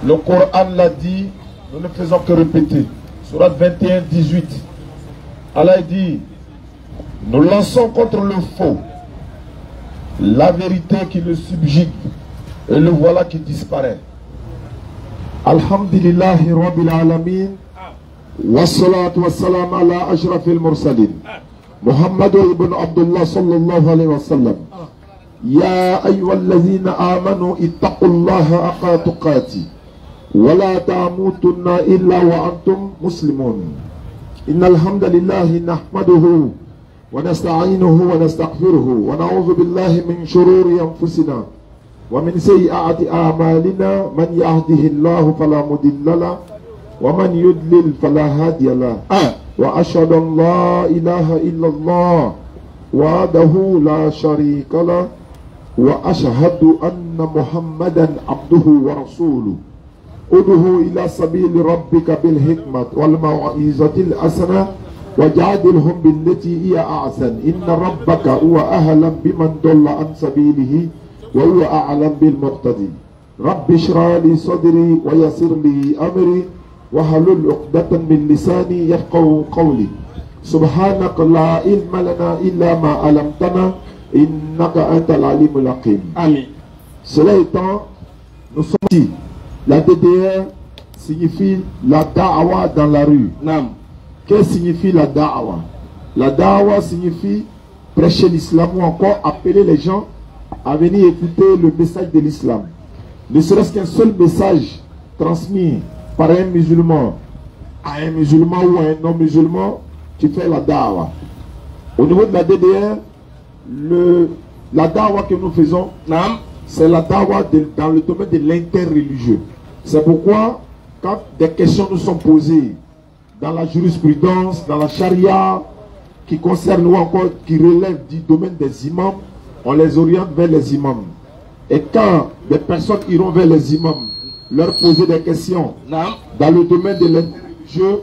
Le Coran l'a dit, nous ne faisons que répéter. Surat 21, 18. Allah dit, nous lançons contre le faux la vérité qui le subjugue et le voilà qui disparaît. Alhamdulillahi Rabbil Alamin. Wassalatu wassalam ala ashrafil mursalin. Muhammad ibn Abdullah sallallahu alayhi wa sallam. Ya ayyuhallazina amanu ittaqullaha haqqa tuqati wa la tamutunna illa wa antum muslimun. Innal hamdalillahi nahmaduhu wa nasta'inuhu wa nastaghfiruhu wa na'udhu billahi min shururi anfusina wa min sayyiati a'malina. Man yahdihillahu fala mudilla lahu wa man yudlil fala hadiya lahu. Wa ashhadu an la ilaha illallah wahdahu la sharika lahu wa ashhadu anna Muhammadan abduhu wa rasuluhu. Ud'u ila sabili rabbika bil hikmati wal mau'izatil hasanah wajadilhum billati hiya ahsan. Inna rabbaka huwa ahlam biman dalla an sabilihi wa huwa a'lam bil muhtadin. Rabbi shrah li sadri wa yassir li amri wahlul 'uqdatan min lisani yafqahu qawli. Subhanaka la ilma lana illa ma 'allamtana innaka antal alimul hakim. Amen. Cela étant, nous sommes ici. La DDR signifie la da'wa dans la rue. Nam. Qu'est-ce que signifie la da'wa? La da'wa signifie prêcher l'islam ou encore appeler les gens à venir écouter le message de l'islam. Ne serait-ce qu'un seul message transmis par un musulman à un musulman ou à un non-musulman, tu fais la da'wa. Au niveau de la DDR, la da'wa que nous faisons, c'est la da'wa dans le domaine de l'interreligieux. C'est pourquoi, quand des questions nous sont posées dans la jurisprudence, dans la charia, qui concernent ou encore qui relèvent du domaine des imams, on les oriente vers les imams. Et quand des personnes iront vers les imams, leur poser des questions dans le domaine de l'interreligieux,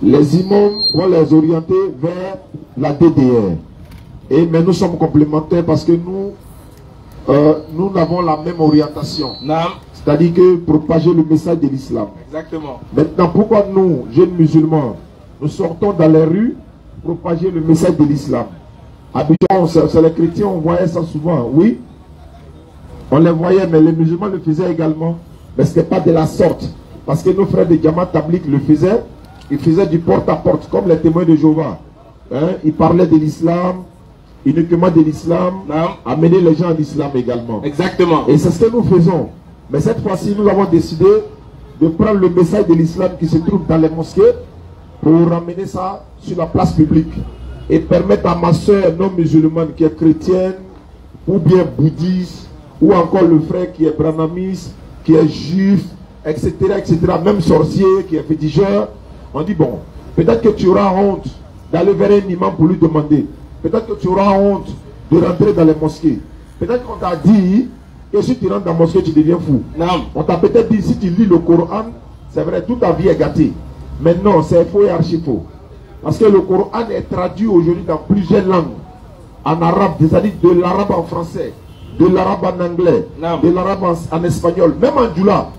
les imams vont les orienter vers la DDR. Mais nous sommes complémentaires parce que nous avons la même orientation. C'est-à-dire que propager le message de l'islam. Exactement. Maintenant, pourquoi nous, jeunes musulmans, nous sortons dans les rues propager le message de l'islam? Habituellement, c'est les chrétiens, on voyait ça souvent. Oui, on les voyait, mais les musulmans le faisaient également. Mais ce n'est pas de la sorte. Parce que nos frères de Jamaat Tabligh le faisaient. Ils faisaient du porte-à-porte, comme les témoins de Jéhovah. Ils parlaient de l'islam, uniquement de l'islam, amener les gens à l'islam également. Exactement. Et c'est ce que nous faisons. Mais cette fois-ci, nous avons décidé de prendre le message de l'islam qui se trouve dans les mosquées pour ramener ça sur la place publique et permettre à ma soeur non musulmane qui est chrétienne ou bien bouddhiste ou encore le frère qui est branhamiste, qui est juif, etc., etc., même sorcier, qui est féticheur, on dit bon, peut-être que tu auras honte d'aller vers un imam pour lui demander, peut-être que tu auras honte de rentrer dans les mosquées, peut-être qu'on t'a dit que si tu rentres dans la mosquée, tu deviens fou. Non. On t'a peut-être dit, si tu lis le Coran, c'est vrai, toute ta vie est gâtée. Mais non, c'est faux et archi faux. Parce que le Coran est traduit aujourd'hui dans plusieurs langues. En arabe, c'est-à-dire de l'arabe en français, de l'arabe en anglais, de l'arabe en espagnol, même en djoula.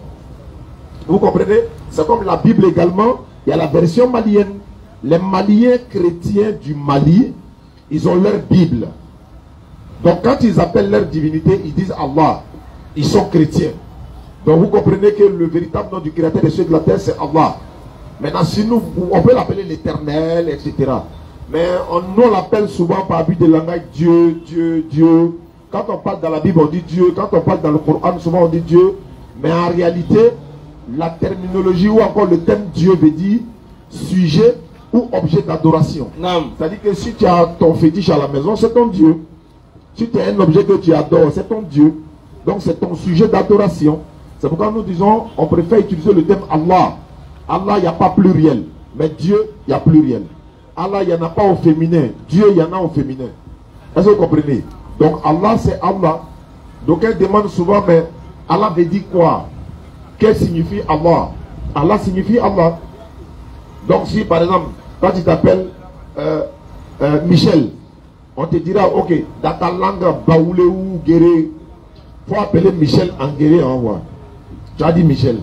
Vous comprenez? C'est comme la Bible également. Il y a la version malienne. Les Maliens chrétiens du Mali, ils ont leur Bible. Donc quand ils appellent leur divinité, ils disent Allah. Ils sont chrétiens. Donc vous comprenez que le véritable nom du créateur des cieux de la terre, c'est Allah. Maintenant, si nous, on peut l'appeler l'éternel, etc. Mais nous, on l'appelle souvent par abus de langage Dieu, Dieu, Dieu. Quand on parle dans la Bible, on dit Dieu. Quand on parle dans le Coran, souvent on dit Dieu. Mais en réalité, la terminologie ou encore le terme Dieu veut dire sujet ou objet d'adoration. C'est-à-dire que si tu as ton fétiche à la maison, c'est ton Dieu. Si tu as un objet que tu adores, c'est ton Dieu. Donc c'est ton sujet d'adoration. C'est pourquoi nous disons, on préfère utiliser le terme Allah. Allah, il n'y a pas pluriel. Mais Dieu, il y a pluriel. Allah, il n'y en a pas au féminin. Dieu, il y en a au féminin. Est-ce que vous comprenez? Donc Allah, c'est Allah. Donc elle demande souvent, mais Allah veut dire quoi? Qu'est-ce que signifie Allah? Allah signifie Allah. Donc si par exemple, quand tu t'appelles Michel, on te dira, ok, dans ta langue baoulé ou guéré, il faut appeler Michel en guéré en voix. Tu as dit Michel.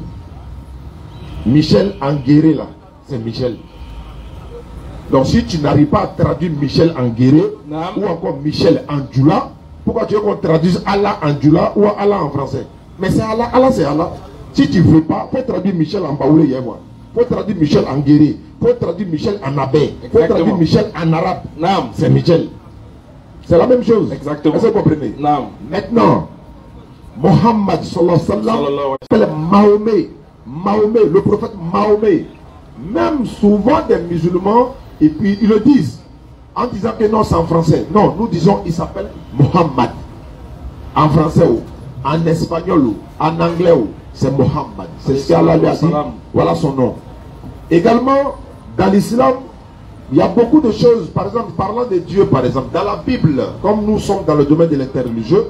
Michel Anguéré là, c'est Michel. Donc si tu n'arrives pas à traduire Michel Anguéré ou encore Michel Andjoula, pourquoi tu veux qu'on traduise Allah Andjoula ou Allah en français? Mais c'est Allah, Allah c'est Allah. Si tu ne veux pas, faut traduire Michel en baoulé, faut traduire Michel Anguéré, faut traduire Michel en abé, faut traduire Michel en arabe. C'est Michel. C'est la même chose. Exactement. Est-ce que vous comprenez? Maintenant, Mohammed sallallahu alayhi wa sallam, Mahomet, le prophète Mahomet, même souvent des musulmans, et puis ils le disent, en disant que non, c'est en français. Non, nous disons, il s'appelle Mohammed. En français ou en espagnol ou en anglais ou c'est Mohammed. C'est ce qu'Allah lui a dit. Voilà son nom. Également, dans l'islam, il y a beaucoup de choses, par exemple, parlant de Dieu, par exemple, dans la Bible, comme nous sommes dans le domaine de l'interreligieux,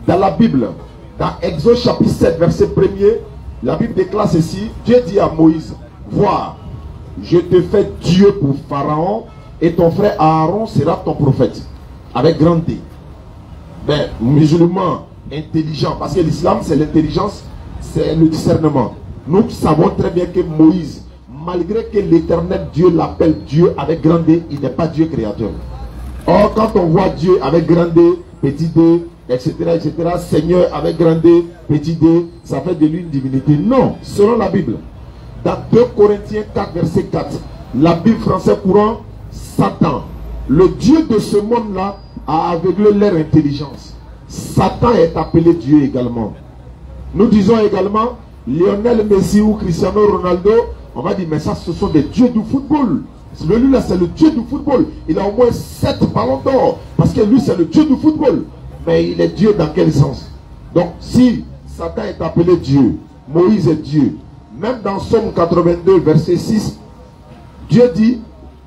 dans la Bible, dans Exode chapitre 7, verset 1er, la Bible déclare ceci, Dieu dit à Moïse, vois, je te fais Dieu pour Pharaon, et ton frère Aaron sera ton prophète, avec grand D. Ben, musulman, intelligent, parce que l'islam, c'est l'intelligence, c'est le discernement. Nous savons très bien que Moïse, malgré que l'éternel Dieu l'appelle Dieu avec grand D, il n'est pas Dieu créateur. Or, quand on voit Dieu avec grand D, petit D, etc., Seigneur avec grand D, petit D, ça fait de lui une divinité. Non, selon la Bible. Dans 2 Corinthiens 4, verset 4, la Bible française courant, Satan, le Dieu de ce monde-là, a aveuglé leur intelligence. Satan est appelé Dieu également. Nous disons également, Lionel Messi ou Cristiano Ronaldo, on va dire, mais ça, ce sont des dieux du football. Celui-là, c'est le dieu du football. Il a au moins 7 ballons d'or. Parce que lui, c'est le dieu du football. Mais il est Dieu dans quel sens? Donc, si Satan est appelé Dieu, Moïse est Dieu, même dans Somme 82, verset 6, Dieu dit,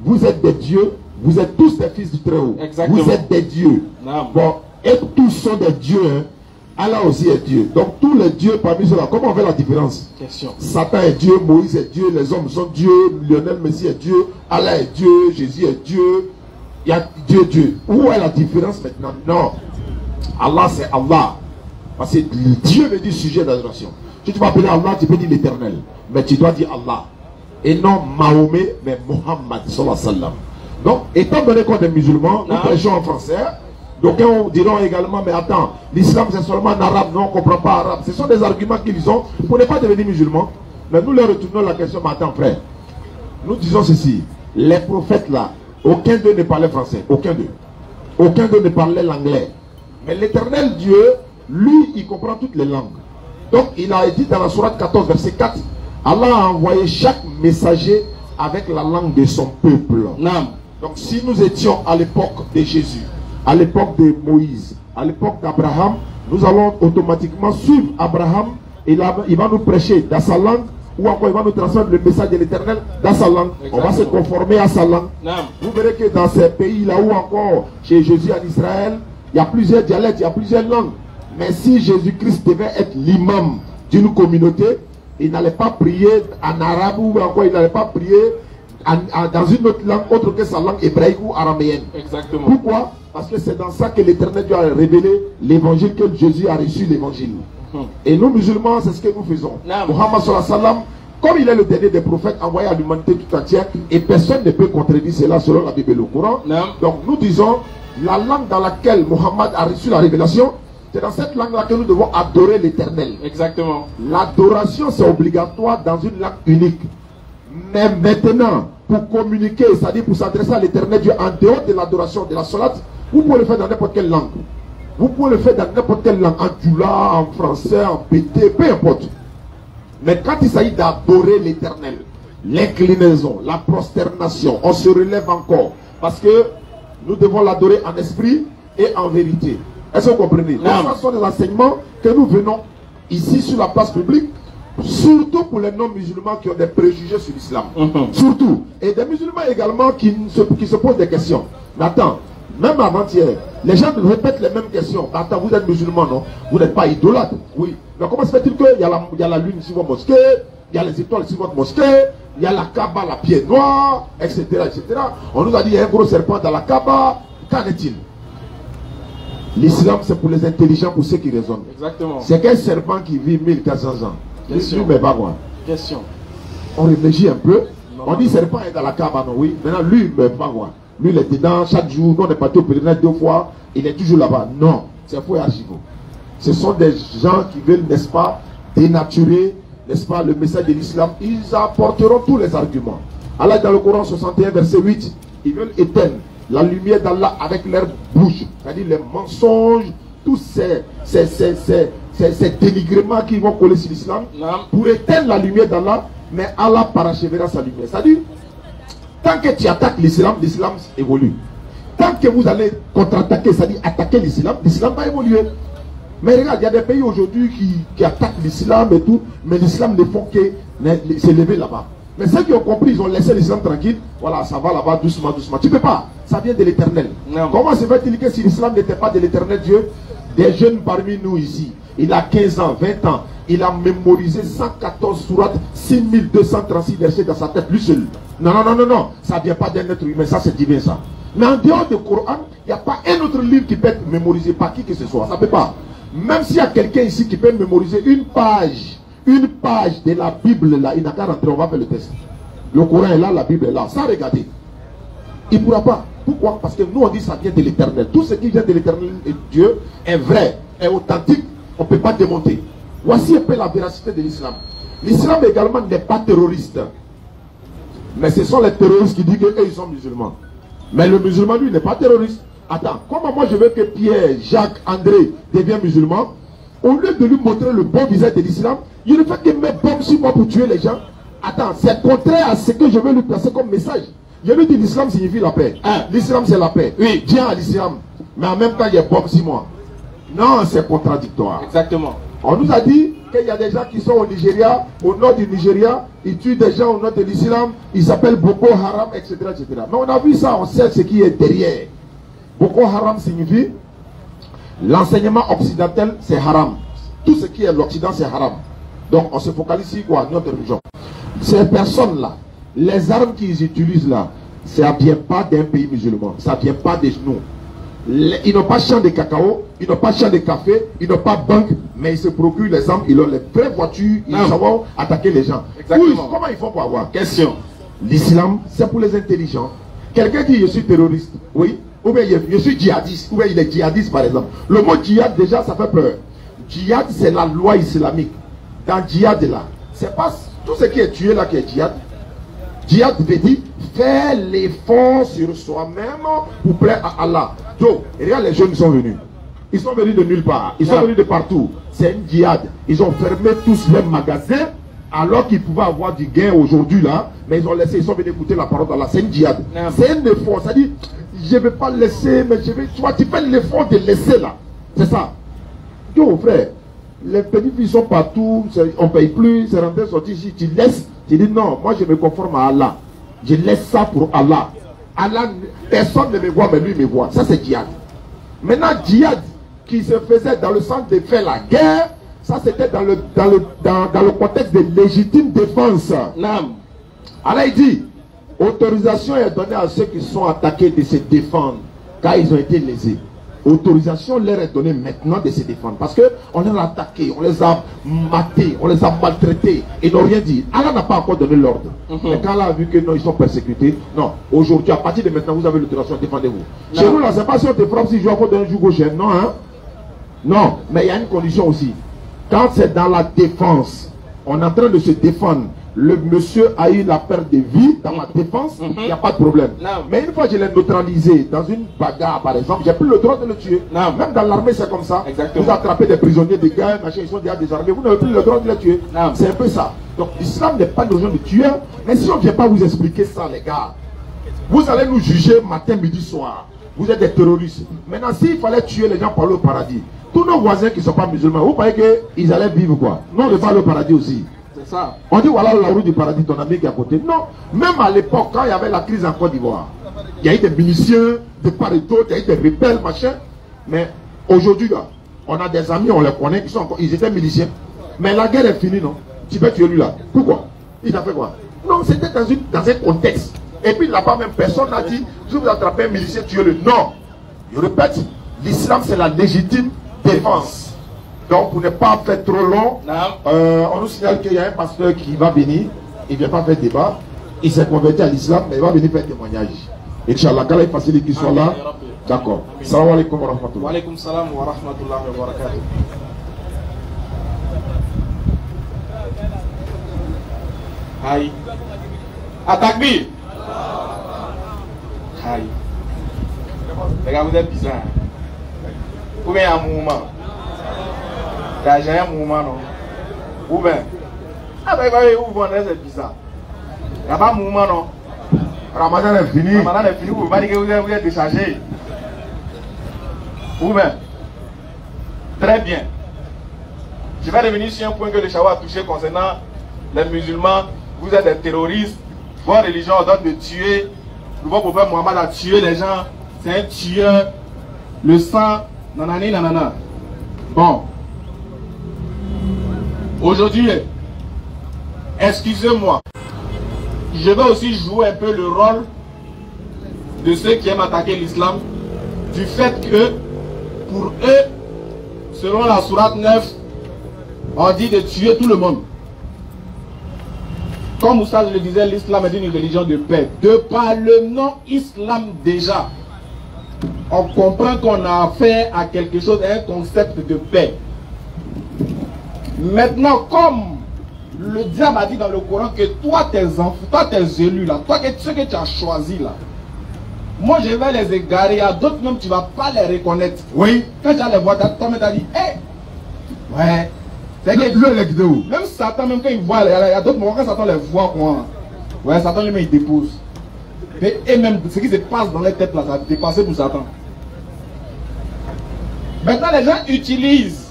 vous êtes des dieux, vous êtes tous des fils du Très-Haut. Vous êtes des dieux. Bon, et tous sont des dieux, hein. Allah aussi est Dieu. Donc tous les dieux parmi ceux-là, comment on fait la différence? Satan est Dieu, Moïse est Dieu, les hommes sont Dieu, Lionel Messi est Dieu, Allah est Dieu, Jésus est Dieu. Il y a Dieu. Où est la différence maintenant? Non. Allah c'est Allah. Parce que Dieu veut dire sujet d'adoration. Si tu vas appeler Allah, tu peux dire l'éternel. Mais tu dois dire Allah. Et non Mahomet, mais Mohammed sallallahu alayhi wa sallam. Donc, étant donné qu'on est musulmans, nous prêchons en français. Donc, on diront également, mais attends, l'islam c'est seulement en arabe, non, on ne comprend pas arabe. Ce sont des arguments qu'ils ont pour ne pas devenir musulmans. Mais nous leur retournons la question, mais attends frère, nous disons ceci, les prophètes là, aucun d'eux ne parlait français, aucun d'eux. Aucun d'eux ne parlait l'anglais. Mais l'éternel Dieu, lui, il comprend toutes les langues. Donc, il a dit dans la sourate 14, verset 4, Allah a envoyé chaque messager avec la langue de son peuple. Donc, si nous étions à l'époque de Jésus, à l'époque de Moïse, à l'époque d'Abraham, nous allons automatiquement suivre Abraham et il va nous prêcher dans sa langue, ou encore il va nous transmettre le message de l'Éternel dans sa langue. On va se conformer à sa langue. Vous verrez que dans ces pays-là, où encore chez Jésus en Israël, il y a plusieurs dialectes, il y a plusieurs langues. Mais si Jésus-Christ devait être l'imam d'une communauté, il n'allait pas prier en arabe ou encore il n'allait pas prier dans une autre langue autre que sa langue hébraïque ou araméenne. Exactement. Pourquoi? Parce que c'est dans ça que l'Éternel Dieu a révélé l'évangile, que Jésus a reçu l'évangile. Et nous musulmans, c'est ce que nous faisons. Muhammad sallallahu alayhi wa sallam, comme il est le dernier des prophètes envoyé à l'humanité tout entière, et personne ne peut contredire cela selon la Bible et le Coran. Donc nous disons, la langue dans laquelle Muhammad a reçu la révélation, c'est dans cette langue-là que nous devons adorer l'Éternel. Exactement. L'adoration, c'est obligatoire dans une langue unique. Mais maintenant, pour communiquer, c'est-à-dire pour s'adresser à l'Éternel Dieu en dehors de l'adoration, de la salat, vous pouvez le faire dans n'importe quelle langue. Vous pouvez le faire dans n'importe quelle langue, en djoula, en français, en pété, peu importe. Mais quand il s'agit d'adorer l'Éternel, l'inclinaison, la prosternation, on se relève encore. Parce que nous devons l'adorer en esprit et en vérité. Est-ce que vous comprenez? Donc, ce sont des enseignements que nous venons ici sur la place publique, surtout pour les non-musulmans qui ont des préjugés sur l'islam. Surtout. Et des musulmans également qui se posent des questions. Mais attends, même avant-hier, les gens nous répètent les mêmes questions. Attends, vous êtes musulman, non? Vous n'êtes pas idolâtre? Oui. Mais comment se fait-il qu'il y a la lune sur votre mosquée, il y a les étoiles sur votre mosquée, il y a la Kaaba, la pierre noire, etc., etc. On nous a dit qu'il y a un gros serpent dans la Kaaba. Qu'en est-il? L'islam, c'est pour les intelligents, pour ceux qui raisonnent. Exactement. C'est qu'un serpent qui vit 1400 ans. Question. Mais pas quoi. Question. On réfléchit un peu. On dit c'est pas dans la cabane, oui. Maintenant, lui, il ne meurt pas, quoi. Lui, il est dedans chaque jour. Nous, on est parti au pèlerinage 2 fois. Il est toujours là-bas. Non, c'est faux et archivo. Ce sont des gens qui veulent, n'est-ce pas, dénaturer, n'est-ce pas, le message de l'islam. Ils apporteront tous les arguments. Allah, dans le Coran 61, verset 8, ils veulent éteindre la lumière d'Allah avec leur bouche. C'est-à-dire les mensonges, tous ces dénigrements qui vont coller sur l'islam pour éteindre la lumière d'Allah, mais Allah parachèvera sa lumière. C'est-à-dire, tant que tu attaques l'islam, l'islam évolue. Tant que vous allez contre-attaquer, c'est-à-dire attaquer l'islam, l'islam va évoluer. Mais regarde, il y a des pays aujourd'hui qui attaquent l'islam et tout, mais l'islam ne font que s'élever là-bas. Mais ceux qui ont compris, ils ont laissé l'islam tranquille. Voilà, ça va là-bas doucement, doucement. Tu ne peux pas. Ça vient de l'éternel. Comment se fait-il que si l'islam n'était pas de l'éternel Dieu, des jeunes parmi nous ici, il a 15 ans, 20 ans, il a mémorisé 114 sourates, 6236 versets dans sa tête, lui seul. Non, non, non, non, non. Ça ne vient pas d'un être humain, ça c'est divin ça. Mais en dehors du Coran, il n'y a pas un autre livre qui peut être mémorisé par qui que ce soit. Ça ne peut pas. Même s'il y a quelqu'un ici qui peut mémoriser une page de la Bible là, il n'a qu'à rentrer, on va faire le test. Le Coran est là, la Bible est là. Ça, regardez. Il ne pourra pas. Pourquoi? Parce que nous on dit ça vient de l'éternel. Tout ce qui vient de l'éternel Dieu est vrai, est authentique, on ne peut pas démonter. Voici un peu la véracité de l'islam. L'islam également n'est pas terroriste. Mais ce sont les terroristes qui disent qu'eux ils sont musulmans. Mais le musulman lui n'est pas terroriste. Attends, comment moi je veux que Pierre, Jacques, André deviennent musulmans? Au lieu de lui montrer le bon visage de l'islam, il ne fait que mettre bombe sur moi pour tuer les gens. Attends, c'est contraire à ce que je veux lui placer comme message. Je lui dis l'islam signifie la paix. L'islam c'est la paix. Oui, viens à l'islam. Mais en même temps, il y a bombe sur moi. Non, c'est contradictoire. Exactement. On nous a dit qu'il y a des gens qui sont au Nigeria, au nord du Nigeria, ils tuent des gens au nord de l'islam, ils s'appellent Boko Haram, etc., etc. Mais on a vu ça, on sait ce qui est derrière. Boko Haram signifie l'enseignement occidental, c'est haram. Tout ce qui est l'Occident, c'est haram. Donc on se focalise sur quoi? Notre religion. Ces personnes-là, les armes qu'ils utilisent là, ça ne vient pas d'un pays musulman, ça ne vient pas de nous. Ils n'ont pas champ de cacao, ils n'ont pas champ de café, ils n'ont pas banque, mais ils se procurent les armes, ils ont les vraies voitures, ils savent attaquer les gens. Exactement. Comment ils font pour avoir? Question. L'islam, c'est pour les intelligents. Quelqu'un dit je suis terroriste, oui, ou bien je suis djihadiste, ou bien il est djihadiste par exemple. Le mot djihad déjà ça fait peur. Djihad c'est la loi islamique. Dans djihad là, c'est pas tout ce qui est tué là qui est djihad. Djihad veut dire faire l'effort sur soi-même pour plaire à Allah. Donc, regarde les jeunes sont venus. Ils sont venus de nulle part. Ils sont venus de partout. C'est une djihad. Ils ont fermé tous leurs magasins alors qu'ils pouvaient avoir du gain aujourd'hui là. Mais ils ont laissé, ils sont venus écouter la parole d'Allah. C'est une djihad. C'est un effort. C'est-à-dire, je ne vais pas laisser, mais je vais. Tu vois, tu fais l'effort de laisser là. C'est ça. Yo, frère, les petits sont partout, on ne paye plus, c'est rentré, sorti ici. Tu laisses, tu dis non, moi je me conforme à Allah. Je laisse ça pour Allah. Allah, personne ne me voit, mais lui me voit. Ça c'est djihad. Maintenant, djihad qui se faisait dans le sens de faire la guerre, ça c'était dans le contexte de légitime défense. Allah il dit, autorisation est donnée à ceux qui sont attaqués de se défendre, car ils ont été lésés. Autorisation leur est donnée maintenant de se défendre. Parce qu'on les a attaqués, on les a matés, on les a maltraités. Ils n'ont rien dit. Allah n'a pas encore donné l'ordre. Mais quand Allah a vu que non, ils sont persécutés, non, aujourd'hui, à partir de maintenant, vous avez l'autorisation, défendez-vous. Chez nous, là, c'est pas si on te frappe si je vais donner un jour gauche. Non, hein. Non, mais il y a une condition aussi. Quand c'est dans la défense, on est en train de se défendre. Le monsieur a eu la perte de vie dans ma défense, il n'y a pas de problème. Mais une fois que je l'ai neutralisé dans une bagarre par exemple, j'ai plus le droit de le tuer. Même dans l'armée c'est comme ça. Exactement. Vous attrapez des prisonniers, des gars, machin, ils sont déjà désarmés, vous n'avez plus le droit de les tuer. C'est un peu ça. Donc l'islam n'est pas une religion de tueurs. Mais si on ne vient pas vous expliquer ça les gars, vous allez nous juger matin, midi, soir. Vous êtes des terroristes. Maintenant s'il fallait tuer les gens pour aller au paradis, tous nos voisins qui ne sont pas musulmans, vous croyez qu'ils allaient vivre quoi? Non, on ne va aller au paradis aussi. Ça. On dit voilà la route du paradis, ton ami qui est à côté. Non, même à l'époque, quand il y avait la crise en Côte d'Ivoire, il y a eu des miliciens, de part et d'autre, il y a eu des rebelles, machin. Mais aujourd'hui, là, on a des amis, on les connaît, ils étaient miliciens. Mais la guerre est finie, non? Tu peux tuer lui là. Pourquoi? Il a fait quoi? Non, c'était dans un contexte. Et puis là-bas, même personne n'a dit, si vous attrapez un milicien, tuez-le. Non. Je répète, l'islam c'est la légitime défense. Donc, pour ne pas faire trop long, on nous signale qu'il y a un pasteur qui va venir. il ne vient pas faire débat. Il s'est converti à l'islam, mais il va venir faire témoignage. Inch'Allah, quand il facilite qu'ils soient là. D'accord. Salam alaikum wa rahmatullah. Wa alaikum salam wa rahmatullah wa barakatuh. Aïe. Atakbir. Aïe. Les gars, vous êtes bizarres. Ou bien un mouvement. J'ai un mouvement, non? Ou bien. Ah ben, vous vendez, c'est bizarre. Il n'y a pas de mouvement, non? Ramadan est fini. Ramadan est fini, vous ne pouvez pas dire que vous êtes déchargé. Ou bien. Très bien. Je vais revenir sur un point que le Chawa a touché concernant les musulmans. Vous êtes des terroristes. Votre religion ordonne de tuer. Votre prophète Mohammed a tué les gens. C'est un tueur. Le sang, nanani, nanana. Bon. Aujourd'hui, excusez-moi. Je vais aussi jouer un peu le rôle de ceux qui aiment attaquer l'islam. Du fait que, pour eux, selon la sourate 9, on dit de tuer tout le monde. Comme Moussa le disait, l'islam est une religion de paix. De par le nom islam déjà, on comprend qu'on a affaire à quelque chose, à un concept de paix. Maintenant, comme le diable a dit dans le Coran que toi, tes enfants, toi, tes élus là, toi, ceux que tu as choisis là, moi je vais les égarer, à d'autres même tu ne vas pas les reconnaître. Oui. Quand tu vas les voir, toi-même tu as dit, hé, ouais. C'est que même Satan, même quand il voit, il y a d'autres moments quand Satan les voit, quoi. Ouais, Satan lui-même il dépose. Et même ce qui se passe dans les têtes là, ça a dépassé pour Satan. Maintenant, les gens utilisent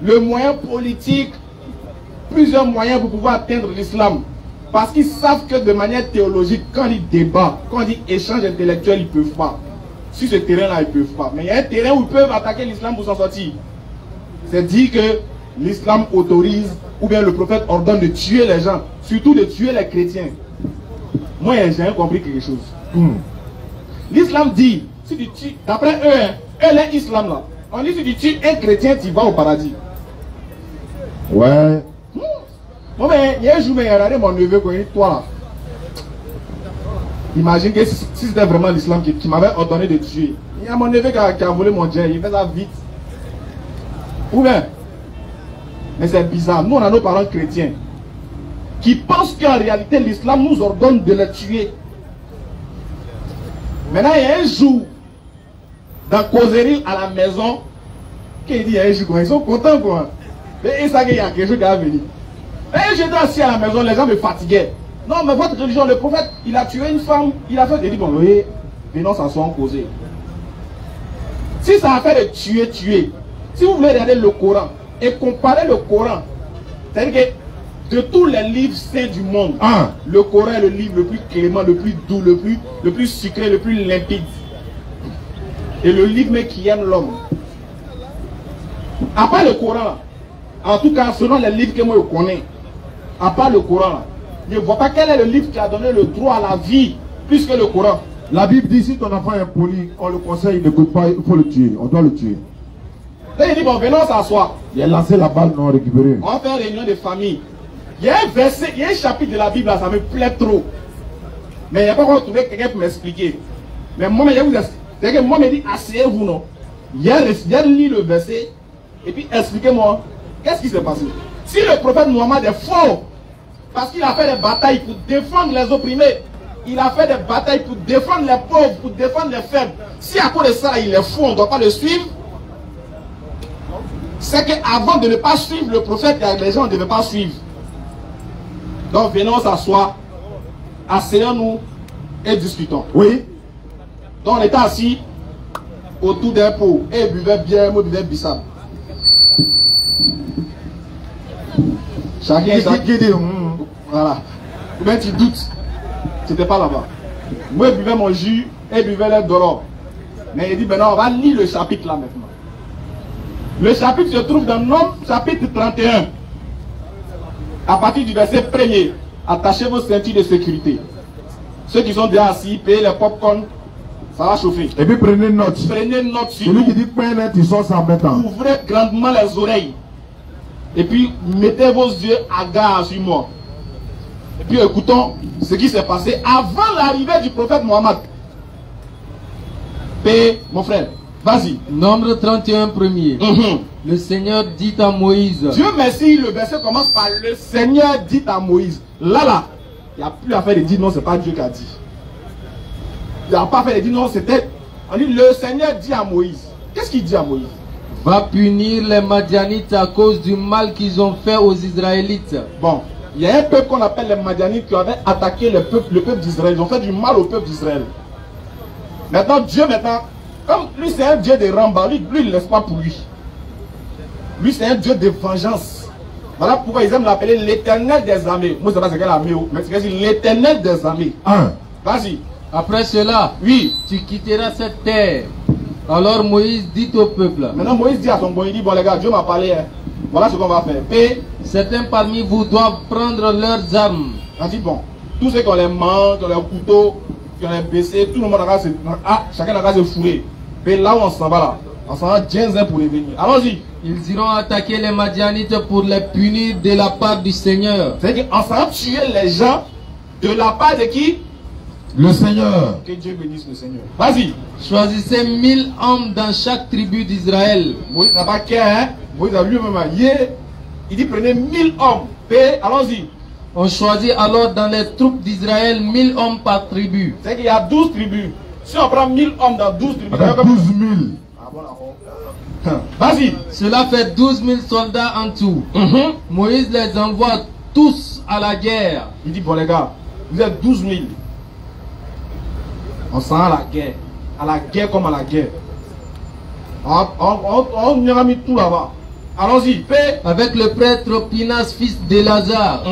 le moyen politique, plusieurs moyens pour pouvoir atteindre l'islam. Parce qu'ils savent que de manière théologique, quand ils débattent, quand ils échangent intellectuel, ils ne peuvent pas. Sur ce terrain-là, ils ne peuvent pas. Mais il y a un terrain où ils peuvent attaquer l'islam pour s'en sortir. C'est dit que l'islam autorise, ou bien le prophète ordonne de tuer les gens, surtout de tuer les chrétiens. Moi, j'ai compris quelque chose. L'islam dit, si tu tues, d'après eux, l'islam là, on dit si tu tues un chrétien, tu vas au paradis. Ouais. Bon, mais il y a un jour, il y a regardé mon neveu, quoi, toi là. Imagine que si c'était vraiment l'islam qui m'avait ordonné de tuer. Il y a mon neveu qui a volé mon jet, il fait ça vite. Ou bien, mais c'est bizarre, nous on a nos parents chrétiens qui pensent qu'en réalité l'islam nous ordonne de les tuer. Maintenant il y a un jour, dans causerie à la maison, qu'il dit il y a un jour, ils sont contents quoi. Mais ils savent qu'il y a quelque chose qui va venir. Et j'étais assis à la maison, les gens me fatiguaient. Non, mais votre religion, le prophète, il a tué une femme, il a fait des dit, bon, oui, venons s'asseoir en causer. Si ça a fait de tuer, si vous voulez regarder le Coran et comparer le Coran, c'est-à-dire que de tous les livres saints du monde, le Coran est le livre le plus clément, le plus doux, le plus sucré, le plus limpide. Et le livre même qui aime l'homme. À part le Coran, en tout cas, selon les livres que moi je connais, à part le Coran, je ne vois pas quel est le livre qui a donné le droit à la vie plus que le Coran. La Bible dit si ton enfant est impoli, on le conseille, il n'écoute pas, il faut le tuer, on doit le tuer. Donc il dit bon, venons s'asseoir. Il a lancé la balle non récupérée. On va faire une réunion de famille. Il y a un verset, il y a un chapitre de la Bible là, ça me plaît trop. Mais il n'y a pas encore trouvé quelqu'un pour m'expliquer. Mais moi, je vous explique. C'est que moi, je me dis, asseyez-vous, non. Il y a lu le verset, et puis expliquez-moi, qu'est-ce qui s'est passé? Si le prophète Mohammed est fort, parce qu'il a fait des batailles pour défendre les opprimés, il a fait des batailles pour défendre les pauvres, pour défendre les faibles. Si à cause de ça, il est fou, on ne doit pas le suivre. C'est qu'avant de ne pas suivre le prophète, les gens ne devaient pas suivre. Donc venons s'asseoir, asseyons-nous et discutons. Oui. Donc on était assis autour d'un pot et buvait bien, moi buvais bissap. Chacun voilà. Ou bien tu doutes, c'était pas là-bas. Moi je buvais mon jus et buvais l'air d'or. Mais il dit maintenant on va lire le chapitre là maintenant. Le chapitre se trouve dans Nombre chapitre 31. À partir du verset 1er, attachez vos ceintures de sécurité. Ceux qui sont déjà assis, payez les pop-corn, ça va chauffer. Et puis prenez note. Prenez note sur celui qui dit pain net, il sort ça en mettant. Ouvrez grandement les oreilles. Et puis mettez vos yeux à garde sur moi. Et puis écoutons ce qui s'est passé avant l'arrivée du prophète Mohammed. Paix, mon frère, vas-y. Nombre 31 premier. Le Seigneur dit à Moïse. Dieu merci, le verset commence par le Seigneur dit à Moïse. Là, il n'y a plus à faire de dire non, c'est pas Dieu qui a dit. Il n'y a pas à faire de dire non, c'était. On dit le Seigneur dit à Moïse. Qu'est-ce qu'il dit à Moïse? Va punir les Madianites à cause du mal qu'ils ont fait aux Israélites. Bon, il y a un peuple qu'on appelle les Madianites qui avaient attaqué le peuple d'Israël. Ils ont fait du mal au peuple d'Israël. Maintenant, Dieu, comme lui c'est un Dieu de ramba, lui il ne laisse pas pour lui. Lui c'est un Dieu de vengeance. Voilà pourquoi ils aiment l'appeler l'Éternel des armées. Moi je ne sais pas c'est quelle armée, mais c'est l'Éternel des armées. Vas-y. Après cela, oui, tu quitteras cette terre. Alors Moïse dit au peuple. Maintenant Moïse dit à son bon, il dit, bon les gars, Dieu m'a parlé, hein. Voilà ce qu'on va faire. Et certains parmi vous doivent prendre leurs armes. On dit, bon, tous ceux qui ont les mains, qui ont les couteaux, qui ont les baissés, tout le monde a chacun a se fouler. Et là où on s'en va là, on s'en va bien pour les venir. Allons-y. Ils iront attaquer les Madianites pour les punir de la part du Seigneur. C'est-à-dire qu'on s'en va tuer les gens de la part de qui? Le Seigneur. Que Dieu bénisse le Seigneur. Vas-y. Choisissez 1000 hommes dans chaque tribu d'Israël. Moïse n'a pas qu'un, hein. Moïse a lui-même il dit prenez 1000 hommes. Et allons-y. On choisit alors dans les troupes d'Israël 1000 hommes par tribu. C'est qu'il y a 12 tribus. Si on prend 1000 hommes dans 12 tribus, il y a 12 000. Ah bon, vas-y. Cela fait 12 000 soldats en tout. Moïse les envoie tous à la guerre. Il dit bon les gars, vous êtes 12 000. On s'en va à la guerre comme à la guerre. On ira mis tout là-bas. Allons-y, paix. Avec le prêtre Pinas, fils d'Élazar.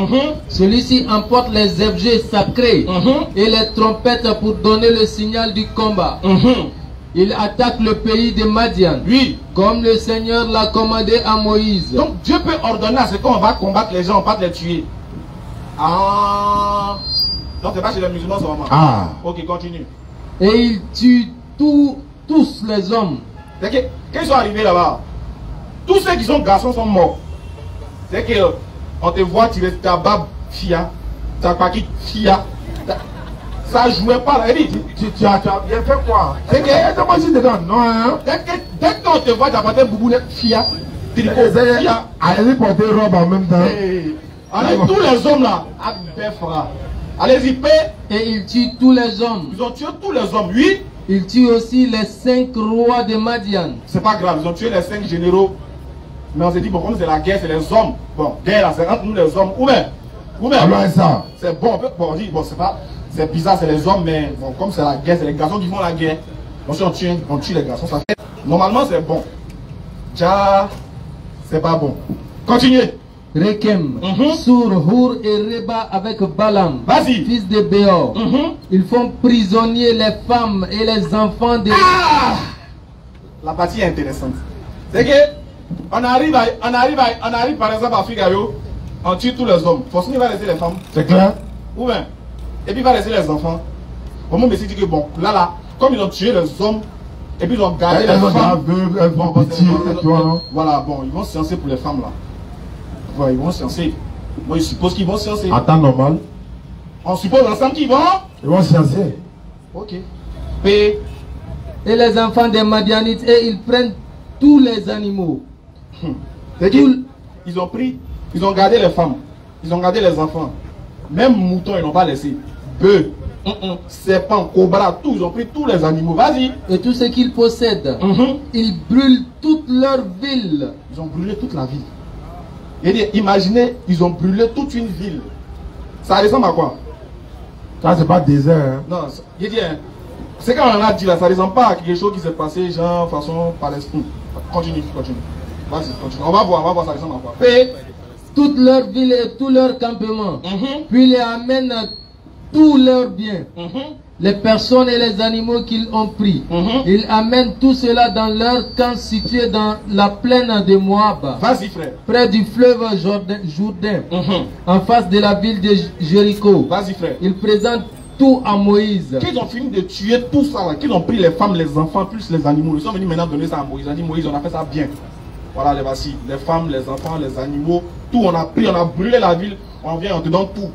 Celui-ci emporte les objets sacrés et les trompettes pour donner le signal du combat. Il attaque le pays de Madian. Oui. Comme le Seigneur l'a commandé à Moïse. Donc Dieu peut ordonner à ce qu'on va combattre les gens, on va pas les tuer. Ah. Donc c'est pas chez les musulmans seulement. Ah. Ok, continue. Et il tue tous les hommes. C'est que quand ils sont arrivés là-bas, tous ceux qui sont garçons sont morts. C'est que on te voit tirer ta barbe fia, ta paquette fia. Ça jouait pas là. Tu as bien fait quoi? C'est que moi je suis dedans, non hein? Dès qu'on te voit, tu as porté boubounette fia. Tricot fia. Allez porter robe en même temps. Allez, tous les hommes là, allez-y, paix. Et il tue tous les hommes. Ils ont tué tous les hommes, oui. Il tue aussi les 5 rois de Madian. C'est pas grave, ils ont tué les 5 généraux. Mais on s'est dit, bon, comme c'est la guerre, c'est les hommes. Bon, guerre là, c'est entre nous les hommes. Ou même. Alors ça. C'est bon, on dit, bon, c'est pas. C'est bizarre, c'est les hommes, mais bon, comme c'est la guerre, c'est les garçons qui font la guerre. Donc si on tue les garçons, ça fait. Normalement, c'est bon. Tcha, c'est pas bon. Continuez. Rekem, Sur, Hur et Reba avec Balaam, fils de Béor. Ils font prisonnier les femmes et les enfants de... Ah! La partie est intéressante. C'est que on arrive par exemple à Figaro, on tue tous les hommes. Forcément, il va laisser les femmes. C'est clair? Ou bien. Et puis il va laisser les enfants. Au moment où il dit que bon, là, comme ils ont tué les hommes, et puis ils ont gardé les femmes. Voilà, bon, ils vont se sciencer pour les femmes là. Voilà, ils vont se sciencer. Moi, je suppose qu'ils vont se sciencer. En temps normal. On suppose ensemble qu'ils vont. Ils vont se sciencer. Ok. Et les enfants des Madianites, et ils prennent tous les animaux. Ils ont gardé les femmes. Ils ont gardé les enfants. Même moutons, ils n'ont pas laissé. Bœufs, serpents, cobras, tout. Ils ont pris tous les animaux. Vas-y. Et tout ce qu'ils possèdent. Ils brûlent toute leur ville. Ils ont brûlé toute la ville. Et imaginez, ils ont brûlé toute une ville. Ça ressemble à quoi? Ça, c'est pas désert. Hein? Non, il dit, hein, c'est quand on a dit là, ça ressemble pas à quelque chose qui s'est passé, genre, façon Palestine. Continue. Vas-y, continue. On va voir, ça ressemble à quoi? Et toute leur ville et tout leur campement. Puis les amènent tous leurs biens. Les personnes et les animaux qu'ils ont pris. Ils amènent tout cela dans leur camp situé dans la plaine de Moab. Vas-y, frère. Près du fleuve Jourdain. En face de la ville de Jéricho. Vas-y, frère. Ils présentent tout à Moïse. Qu'ils ont fini de tuer tout ça, là, qu'ils ont pris les femmes, les enfants, plus les animaux. Ils sont venus maintenant donner ça à Moïse. Ils ont dit, Moïse, on a fait ça bien. Voilà, les voici. Les femmes, les enfants, les animaux. Tout, on a pris, on a brûlé la ville. On vient, on te donne tout.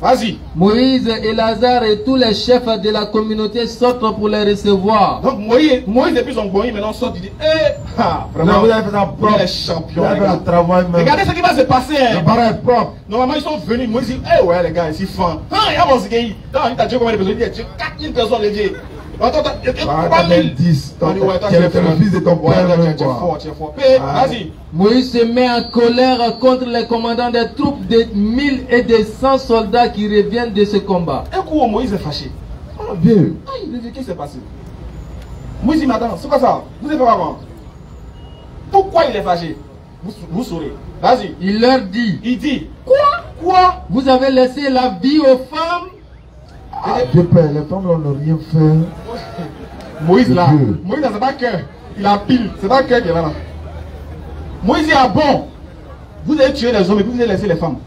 Vas-y. Moïse, Éléazar et tous les chefs de la communauté sortent pour les recevoir. Donc Moïse depuis son bon, maintenant sort, il dit, vraiment, vous avez fait ça propre. les champions. Vous avez fait le travail même. Regardez ce qui va se passer. Le bar est propre. Normalement, ils sont venus. Moïse dit, ouais, les gars, ici, fin. Il y a mon zigay. Il t'a dit combien de personnes? Il dit, 4000 personnes, les dieux. Attends, 10. Tu es le fils de ton père. Tu es fort, tu es fort. Vas-y. Moïse se met en colère contre les commandants des troupes de 1000 et de 100 soldats qui reviennent de ce combat. Un coup, Moïse est fâché. Bien. Il dit, qu'est-ce qui s'est passé? Moïse dit, madame, c'est quoi ça? Vous êtes pas avant. Pourquoi il est fâché? Vous saurez. Vas-y. Il leur dit, Il dit, quoi? vous avez laissé la vie aux femmes? Dieu Père, les femmes là n'ont rien fait. Moïse là, Moïse là, c'est pas cœur. Il a pile, c'est pas cœur qui est là. Moïse dit, ah bon, vous avez tué les hommes et puis vous avez laissé les femmes.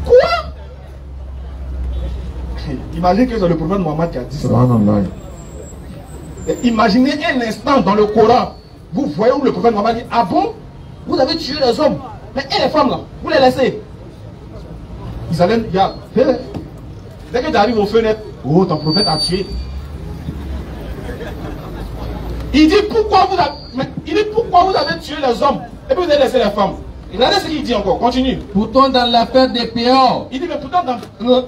Quoi? Imaginez que c'est le prophète Mohammed qui a dit ça. Imaginez un instant dans le Coran, vous voyez où le prophète Mohammed dit, ah bon, vous avez tué les hommes, mais et les femmes là, vous les laissez. Ils allaient, regarde, dès que tu arrives au fenêtre, oh, ton prophète a tué. Il dit pourquoi vous avez tué les hommes et puis vous avez laissé les femmes. Regardez ce qu'il dit encore, continue. Pourtant dans l'affaire des Péors, Il dit mais pourtant dans le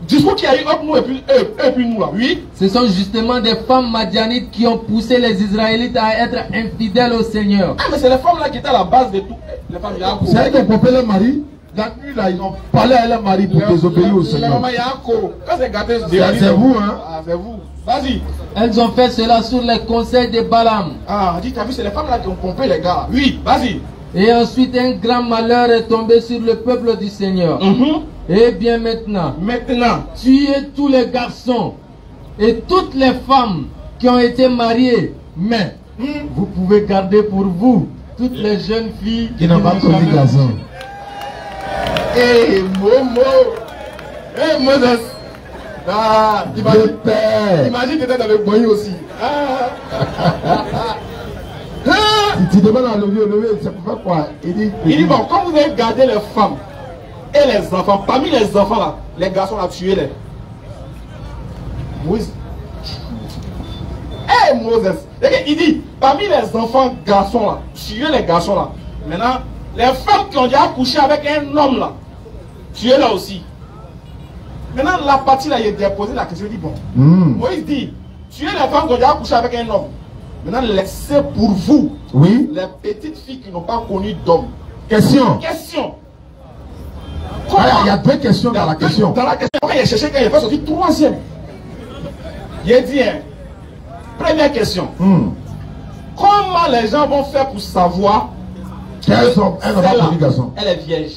discours qu'il y a eu entre nous et puis nous là, oui. ce sont justement des femmes madianites qui ont poussé les Israélites à être infidèles au Seigneur. Ah mais c'est les femmes là qui étaient à la base de tout. Les femmes Yaako. C'est qu'ils ont pompé leur mari. La nuit là, ils ont parlé à leur mari pour désobéir au Seigneur. Quand c'est gâté, c'est vous, hein. Ah, c'est vous. Vas-y. Elles ont fait cela sous les conseils de Balaam. Ah, dis, t'as vu, c'est les femmes là qui ont pompé les gars. Oui, vas-y. Et ensuite un grand malheur est tombé sur le peuple du Seigneur. Et bien maintenant, tuez tous les garçons et toutes les femmes qui ont été mariées. Mais vous pouvez garder pour vous toutes les jeunes filles qui n'ont pas connu garçon. Hey Momo, hey Moses. Ah, imagine que tu étais dans le boyau aussi. Tu demandes à lever, c'est pour faire quoi? Il dit bon, quand vous avez gardé les femmes et les enfants, parmi les enfants là, les garçons là, tuez-les. Moïse. Hey Moses. Il dit, parmi les enfants garçons là, tuez les garçons là. Maintenant, les femmes qui ont déjà couché avec un homme là, tuez-les aussi. Maintenant, la partie là, il a déposé la question, il dit bon. Moïse dit, tuez les femmes qui ont déjà couché avec un homme. Maintenant, laissez pour vous les petites filles qui n'ont pas connu d'homme. Question. Il y a deux questions dans la question. Dans la question, quand il a cherché, quand il a pas sorti troisième. Il a dit, première question. Comment les gens vont faire pour savoir qu'elle est vierge?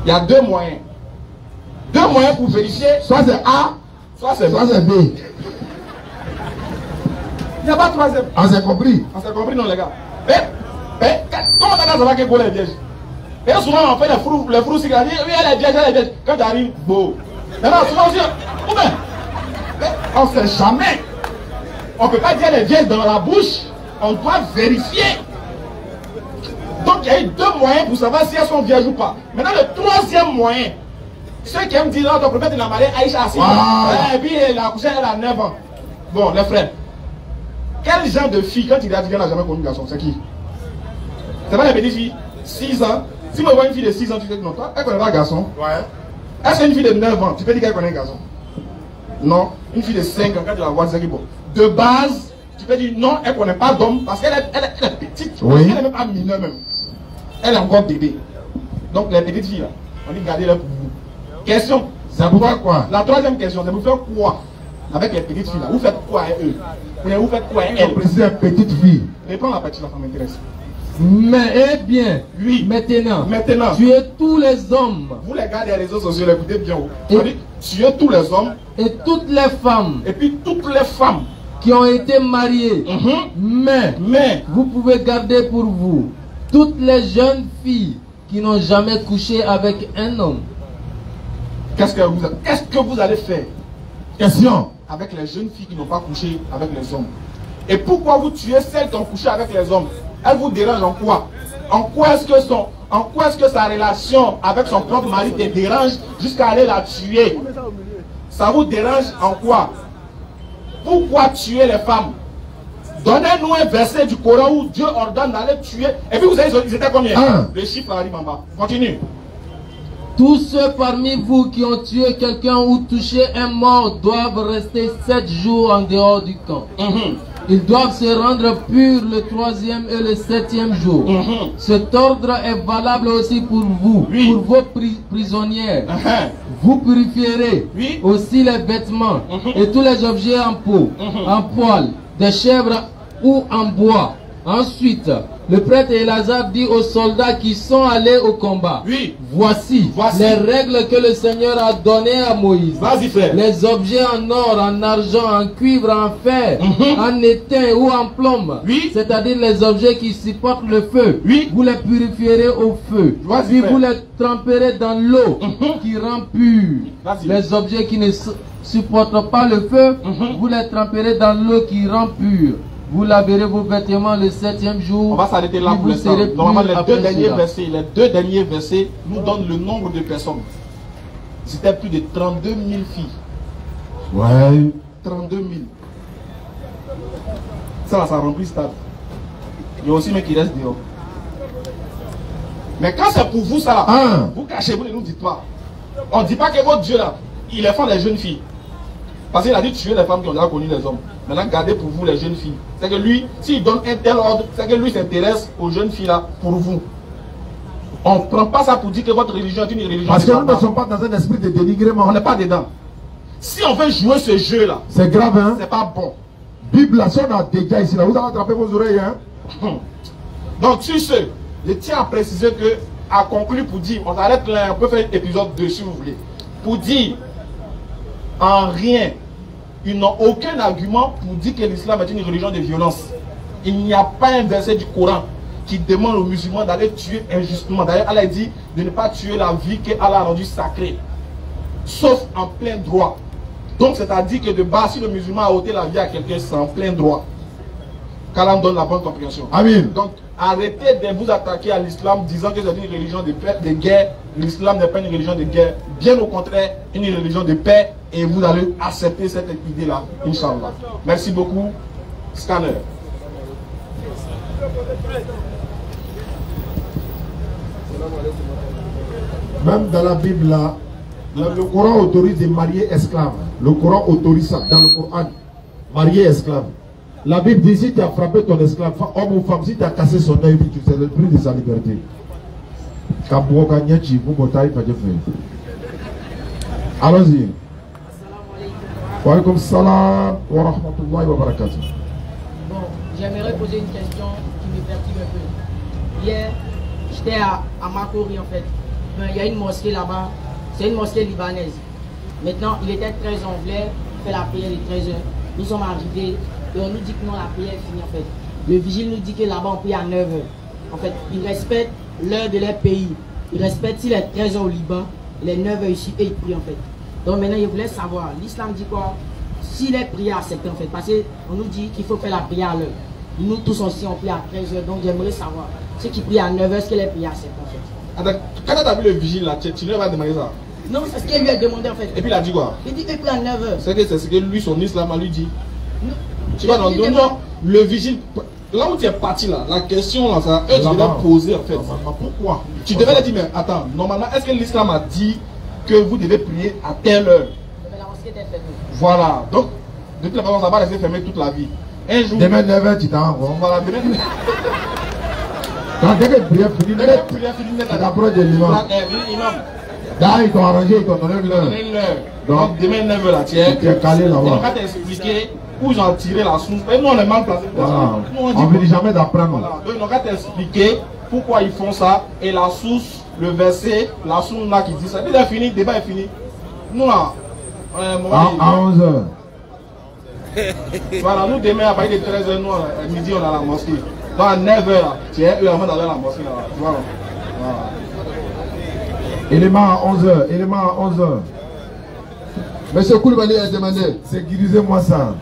Il y a deux moyens. Deux moyens pour vérifier. Soit c'est A, soit c'est B. Il n'y a pas de troisième. On s'est compris. On s'est compris, non, les gars. Mais comment ça va que Gaulle est vierge? Et souvent, on fait les frous, oui, elle est vierge. Quand tu arrives, beau. Maintenant, souvent aussi, on ne sait jamais. On ne peut pas dire les vierges dans la bouche. On doit vérifier. Donc, il y a eu deux moyens pour savoir si elles sont vierges ou pas. Maintenant, le troisième moyen, ceux qui aiment dire, ton prophète, il a marié Aïcha à 6 ans. Et puis, il a accouché, elle a 9 ans. Bon, les frères. Quel genre de fille, quand il a dit qu'elle n'a jamais connu garçon, c'est qui? C'est pas les petites filles? 6 ans. Si moi je vois une fille de 6 ans, tu te dis non, toi, elle connaît pas un garçon. Ouais. Est-ce qu'une fille de 9 ans, tu peux dire qu'elle connaît un garçon? Non. Une fille de 5 ans, quand tu la vois, c'est qui bon. De base, tu peux dire non, elle ne connaît pas d'homme parce qu'elle est petite. Oui. Elle n'est même pas mineure même. Elle est encore bébé. Donc les petites filles là, on dit gardez-les pour vous. Question. C'est pour faire quoi? La troisième question, c'est pour faire quoi avec les petites filles là? Vous faites quoi avec eux? Vous faites quoi avec elles? Précisément petite fille. Réponds la petite là, ça m'intéresse. Mais eh bien, maintenant, tuez tous les hommes. Vous les gars des réseaux sociaux, écoutez bien. Tuez tous les hommes. Et toutes les femmes. Et puis toutes les femmes qui ont été mariées. Mais vous pouvez garder pour vous toutes les jeunes filles qui n'ont jamais couché avec un homme. Qu'est-ce que vous allez faire? Question. Avec les jeunes filles qui n'ont pas couché avec les hommes. Et pourquoi vous tuez celles qui ont couché avec les hommes? Elles vous dérangent en quoi? En quoi est-ce que En quoi est-ce que sa relation avec son propre mari te dérange jusqu'à aller la tuer? Ça vous dérange en quoi? Pourquoi tuer les femmes? Donnez-nous un verset du Coran où Dieu ordonne d'aller tuer. Et puis vous savez, ils étaient combien? Le chiffre arrive en bas. Continue. Tous ceux parmi vous qui ont tué quelqu'un ou touché un mort doivent rester 7 jours en dehors du camp. Ils doivent se rendre purs le 3e et le 7e jour. Cet ordre est valable aussi pour vous, pour vos prisonnières. Vous purifierez aussi les vêtements et tous les objets en peau, en poil, des chèvres ou en bois. Ensuite, le prêtre Elazar dit aux soldats qui sont allés au combat, voici les règles que le Seigneur a données à Moïse. Les objets en or, en argent, en cuivre, en fer, en étain ou en plomb, c'est-à-dire les objets qui supportent le feu, vous les purifierez au feu, puis vous les tremperez dans l'eau qui rend pure. Les objets qui ne supportent pas le feu, vous les tremperez dans l'eau qui rend pure. Vous laverez vos vêtements le 7e jour. On va s'arrêter là pour l'instant. Normalement, les deux derniers versets nous donnent le nombre de personnes. C'était plus de 32 000 filles. Ouais. 32 000. Ça là, ça remplit stade. Il y a aussi mais qui reste dehors. Mais quand c'est pour vous ça là, vous cachez, vous ne nous dites pas. On ne dit pas que votre Dieu là, il est fan des jeunes filles. Parce qu'il a dit tuer les femmes qui ont déjà connu les hommes. Maintenant, gardez pour vous les jeunes filles. C'est que lui, s'il donne un tel ordre, c'est que lui s'intéresse aux jeunes filles là pour vous. On ne prend pas ça pour dire que votre religion est une religion. Parce que nous ne sommes pas dans un esprit de dénigrement. On n'est pas dedans. Si on veut jouer ce jeu là, c'est grave, hein? C'est pas bon. Bible, là, si on a déjà ici, là, vous avez attrapé vos oreilles, hein? Donc, sur ce, je tiens à préciser que, à conclure pour dire, on arrête là, on peut faire épisode 2 si vous voulez. Pour dire, en rien, ils n'ont aucun argument pour dire que l'islam est une religion de violence. Il n'y a pas un verset du Coran qui demande aux musulmans d'aller tuer injustement. D'ailleurs, Allah dit de ne pas tuer la vie qu'Allah a rendue sacrée, sauf en plein droit. Donc, c'est-à-dire que de base, si le musulman a ôté la vie à quelqu'un, c'est en plein droit. Qu'Allah donne la bonne compréhension. Amen. Donc, arrêtez de vous attaquer à l'islam disant que c'est une religion de guerre. L'islam n'est pas une religion de guerre. Bien au contraire, une religion de paix. Et vous allez accepter cette idée-là, Inch'Allah. Merci beaucoup. Scanner. Même dans la Bible, là, le Coran autorise de marier esclaves. Le Coran autorise ça dans le Coran. Marier esclave. La Bible dit si tu as frappé ton esclave, homme ou femme, si tu as cassé son œil, tu sais le prix de sa liberté. Allons-y. Wa alaykoum salam wa rahmatullahi wa barakatuh. Bon, j'aimerais poser une question qui me perturbe un peu. Hier, j'étais à Makori en fait. Il y a une mosquée là-bas, c'est une mosquée libanaise. Maintenant, il était 13h, on voulait faire la prière de 13h. Nous sommes arrivés et on nous dit que non, la prière est finie en fait. Le vigile nous dit que là-bas on prie à 9h. En fait, ils respectent l'heure de leur pays. Ils respectent s'il est 13h au Liban, les 9h ici et ils prient en fait. Donc maintenant, je voulais savoir, l'islam dit quoi? Si les prières acceptées en fait, parce qu'on nous dit qu'il faut faire la prière à l'heure. Nous tous aussi on prie à 13h, donc j'aimerais savoir, ceux qui prient à 9h, est-ce que les prières acceptées en fait? Attends, quand tu as vu le vigile là, tu ne vas pas demander ça? Non, c'est ce qu'il lui a demandé en fait. Et puis il a dit quoi? Il dit qu'il prie à 9h. C'est ce que lui, son islam a lui dit. Non. Tu vas dans le non, le vigile, là où tu es parti là, la question là, ça, eux, tu devais poser en fait. Pourquoi? Tu devais leur dire, mais attends, normalement, est-ce que l'islam a dit que vous devez prier à telle heure? Mais la mosquée était fermée. Voilà, donc, de toute façon, ça va rester fermé toute la vie. Un jour. Demain 9h, tu t'en vas. Voilà, demain. Quand dès que la prière finit, tu t'approches de l'imam. Là, ils t'ont arrangé, ils t'ont donné l'heure. Donc, demain 9h là, tu es calé là-bas. On va t'expliquer où ils ont tiré la source. Et nous, on est mal placés. Voilà. On ne veut jamais d'apprendre. Voilà. Donc, on va t'expliquer pourquoi ils font ça et la source, le verset, la source là qui dit ça. Dès fini, le débat est fini. Nous là, à 11h. Voilà, nous demain à partir de 13h, nous, à midi, on a la mosquée. Donc à 9h, tu es eux avant d'aller à la mosquée là. Voilà. Élément à 11h. Élément à 11h. Monsieur Koulibaly a demandé. Sécurisez-moi ça.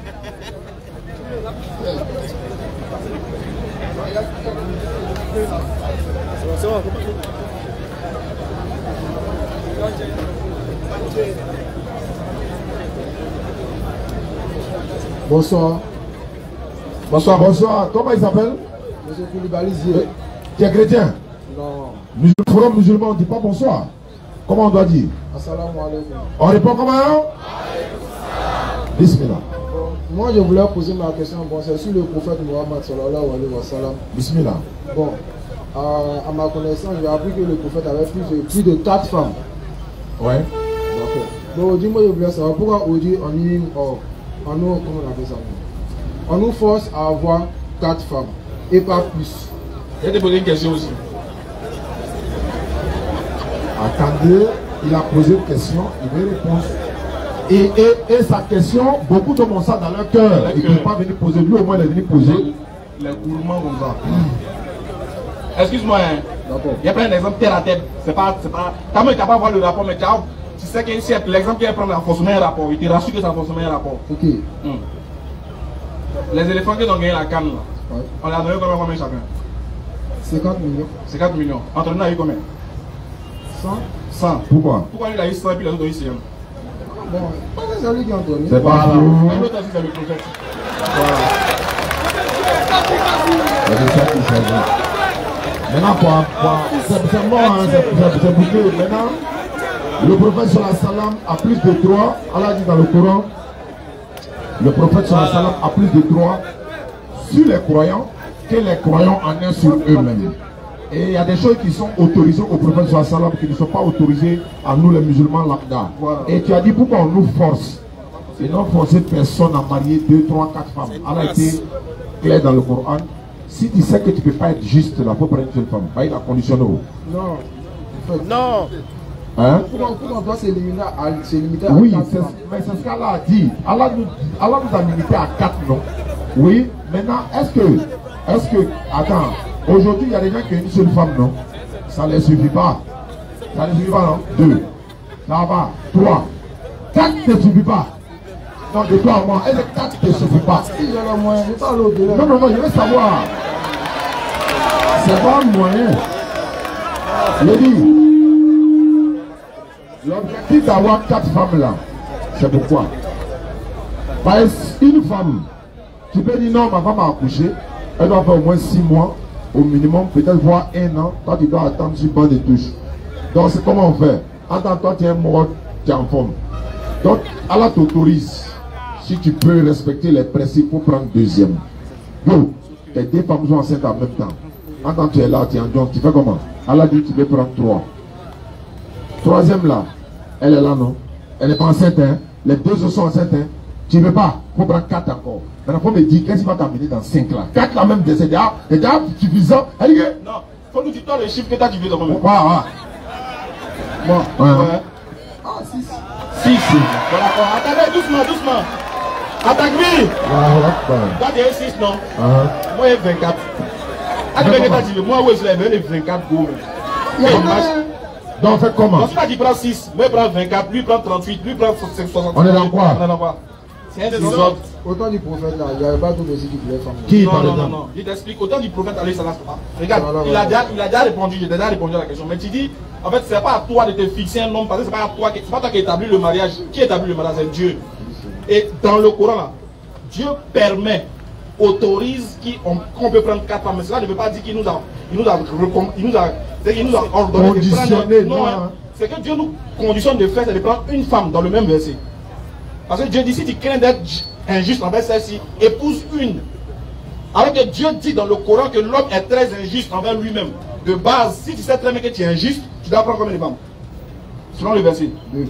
C'est bon. Bonsoir. Bonsoir. Bonsoir. Comment il s'appelle? Monsieur Koulibaly Zié. Tu es chrétien? Non. Le forum musulman, on ne dit pas bonsoir. Comment on doit dire? Assalamu alaikum. On répond comment? Bismillah. Moi, je voulais poser ma question. Bon, c'est sur le prophète Mohammed sallallahu alayhi wa sallam. Bismillah. Bon, à ma connaissance, j'ai appris que le prophète avait plus de 4 femmes. Ouais. D'accord. Donc, aujourd'hui, moi, je voulais savoir pourquoi aujourd'hui, comment on appelle ça? On nous force à avoir 4 femmes et pas plus. Je vais te poser une question aussi. Attendez, il a posé une question, il veut répondre. Et sa question, beaucoup d'hommes ont ça dans leur cœur. Ils ne peuvent pas venir poser. Lui, au moins, il est venu poser. Les gourmands comme ça. Excuse-moi, hein. Il y a plein d'exemples terre à tête. C'est pas. T'as même capable de voir le rapport, mais tu sais que l'exemple qu'il va prendre, c'est forcément un rapport. Il te rassure que ça forcément un rapport. Ok. Les éléphants qui ont gagné la canne, là, on les a donné combien chacun? 50 millions. 50 millions. Entre nous, on a eu combien? 100. 100. Pourquoi? Pourquoi lui, il a eu 100 et puis les autres ont eu 100? Bon, c'est lui qui a donné. C'est pas L'autre vous. aussi, c'est le prophète. Voilà. C'est ça qui change. Maintenant, c'est mort, hein, c'est bouclé. Maintenant, le prophète sallallahu alayhi wa sallam a plus de droits. Allah dit dans le Coran, le prophète sallallahu alayhi wa sallam a plus de droits sur les croyants que les croyants en ont sur eux-mêmes. Et il y a des choses qui sont autorisées au prophète sallallahu alayhi wa sallam qui ne sont pas autorisées à nous les musulmans lambda. Et tu as dit pourquoi on nous force. Et non forcer personne à marier 2, 3, 4 femmes. Allah a été clair dans le Coran. Si tu sais que tu ne peux pas être juste là, il faut prendre une seule femme. Il a conditionné. Non. En fait, non. Hein? Pourquoi on doit se limiter à oui, 4 mais c'est ce qu'Allah a dit. Allah nous a limité à 4 noms. Oui, maintenant, est-ce que, attends, aujourd'hui il y a des gens qui ont une seule femme, non? Ça ne les suffit pas. Ça ne les suffit pas, non? 2. Ça va. 3. 4 ne suffit pas. Non, de toi à moi, est-ce que 4 ne suffit pas? Si j'ai le moyen, je parle au-delà. Non, je veux savoir. C'est pas un moyen. Je dis, l'objectif d'avoir 4 femmes là, c'est pourquoi? Parce qu'une femme, tu peux dire non, ma femme a accouché, elle doit faire au moins 6 mois, au minimum, peut-être voire 1 an, toi tu dois attendre sur banc de touche. Donc c'est comment on fait? Attends, toi tu es mort, tu es en forme. Donc Allah t'autorise. Si tu peux respecter les principes pour prendre deuxième. Donc, tes 2 femmes sont enceintes en même temps. Quand tu es là, tu es en John, tu fais comment? Allah dit tu peux prendre 3. Troisième là, elle est là, non? Elle n'est pas enceinte, hein? Les 2 autres sont enceintes, hein? Tu ne veux pas? Il faut prendre 4 encore. Maintenant, il faut me dire qu'est-ce qui va t'amener dans 5 là? 4 là même, c'est déjà suffisant. Elle dit que... Non, il faut nous dire toi le chiffre que tu as dit dans combien? Moi, ouais. Ah, 6. 6. Voilà, attendez, doucement. Attaque-lui! Toi, tu es 6, non? Moi, j'ai 24. Moi, oui, j'ai 24 goûts. Donc, on fait comment? Donc, si tu prends 6, moi, je prends 24, lui prend 38, lui prend 60. On est dans quoi? C'est un des autres. Autant du prophète là, il n'y avait pas tout aussi qui voulait faire. Qui par exemple? Non. Il t'explique. Autant du prophète, allez, ça l'a pas. Regarde, il a déjà répondu, j'ai déjà répondu à la question. Mais tu dis, en fait, c'est pas à toi de te fixer un nom, parce que c'est pas toi qui établit le mariage. Qui établit le mariage? C'est Dieu. Et dans le Coran, là, Dieu permet, autorise qu'on peut prendre 4 femmes. Mais cela ne veut pas dire qu'il nous a ordonné de prendre. Non, hein. C'est que Dieu nous conditionne de faire, c'est de prendre une femme dans le même verset. Parce que Dieu dit, si tu crains d'être injuste envers celle-ci, épouse une. Alors que Dieu dit dans le Coran que l'homme est très injuste envers lui-même. De base, si tu sais très bien que tu es injuste, tu dois prendre combien de femmes? Selon le verset. 2. Une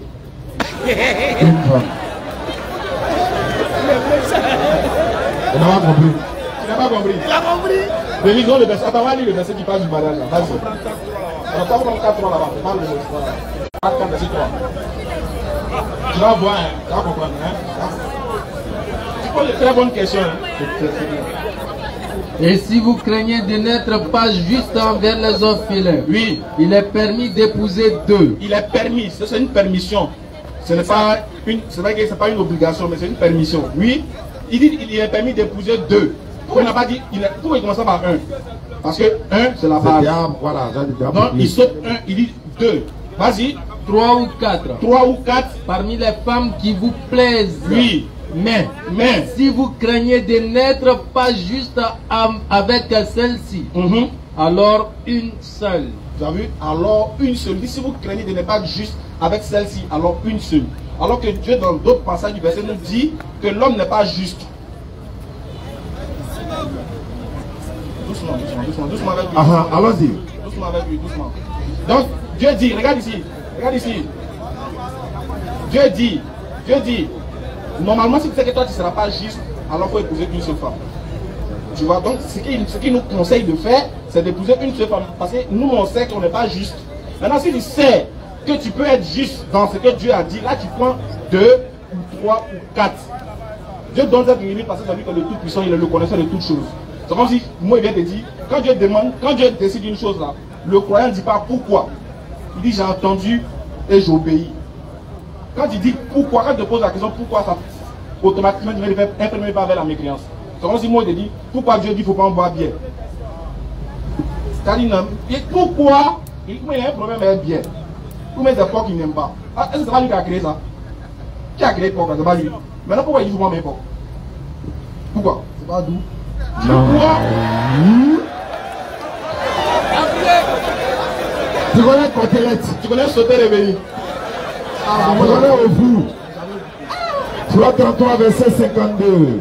femme. Tu n'as pas compris. Tu n'as pas compris. Il a compris. Mais lisons le verset. Attends, on va lire le verset qui parle du mariage. Vas-y. On va prendre 4 3 là-bas. Parle le verset. 4 verset 3. Tu vas voir, hein. Tu vas comprendre. Hein. Tu poses de très bonnes questions. Hein. Et si vous craignez de n'être pas juste envers les orphelins, oui, il est permis d'épouser 2. Il est permis. C'est une permission. Ce n'est pas une, c'est vrai que c'est pas une obligation, mais c'est une permission. Oui, il dit qu'il est permis d'épouser 2. Pourquoi il n'a pas dit, pourquoi il commence par 1? Parce que 1, c'est la base. Voilà, donc il saute 1, il dit 2. Vas-y, 3 ou 4. 3 ou 4 Parmi les femmes qui vous plaisent. Oui. Mais si vous craignez de n'être pas juste avec celle-ci, alors une seule. Vous avez vu? Alors une seule. Si vous craignez de ne pas être juste avec celle-ci, alors une seule. Alors que Dieu, dans d'autres passages du verset, nous dit que l'homme n'est pas juste. Doucement avec lui. Allons-y. Doucement avec lui, doucement. Donc, Dieu dit, regarde ici. Dieu dit, normalement, si tu sais que toi, tu ne seras pas juste, alors il faut épouser une seule femme. Tu vois, donc ce qu'il nous conseille de faire, c'est d'épouser une seule femme. Parce que nous, on sait qu'on n'est pas juste. Maintenant, si tu sais que tu peux être juste dans ce que Dieu a dit, là, tu prends 2 ou 3 ou 4. Dieu donne cette limite parce que c'est lui qui est le tout-puissant, il est le connaisseur de toutes choses. C'est comme si, moi, il vient te dire, quand Dieu décide une chose là, le croyant ne dit pas pourquoi. Il dit, j'ai entendu et j'obéis. Quand il dit pourquoi, quand tu te poses la question pourquoi, ça automatiquement tu vas imprimer pas vers la mécréance. C'est comme si moi je te dis pourquoi Dieu dit qu'il ne faut pas en boire bière. C'est-à-dire, et pourquoi il y a un problème avec bière. Pourquoi c'est porc qu'il n'aime pas. Est-ce que c'est pas lui qui a créé ça? Qui a créé porc? C'est pas lui. Maintenant pourquoi il dit qu'il faut pas mettre porc? Pourquoi? C'est pas doux. Pourquoi? Tu connais Côtelette? Tu connais sauter réveillé? Tu connais au bout. Surah 33, verset 52.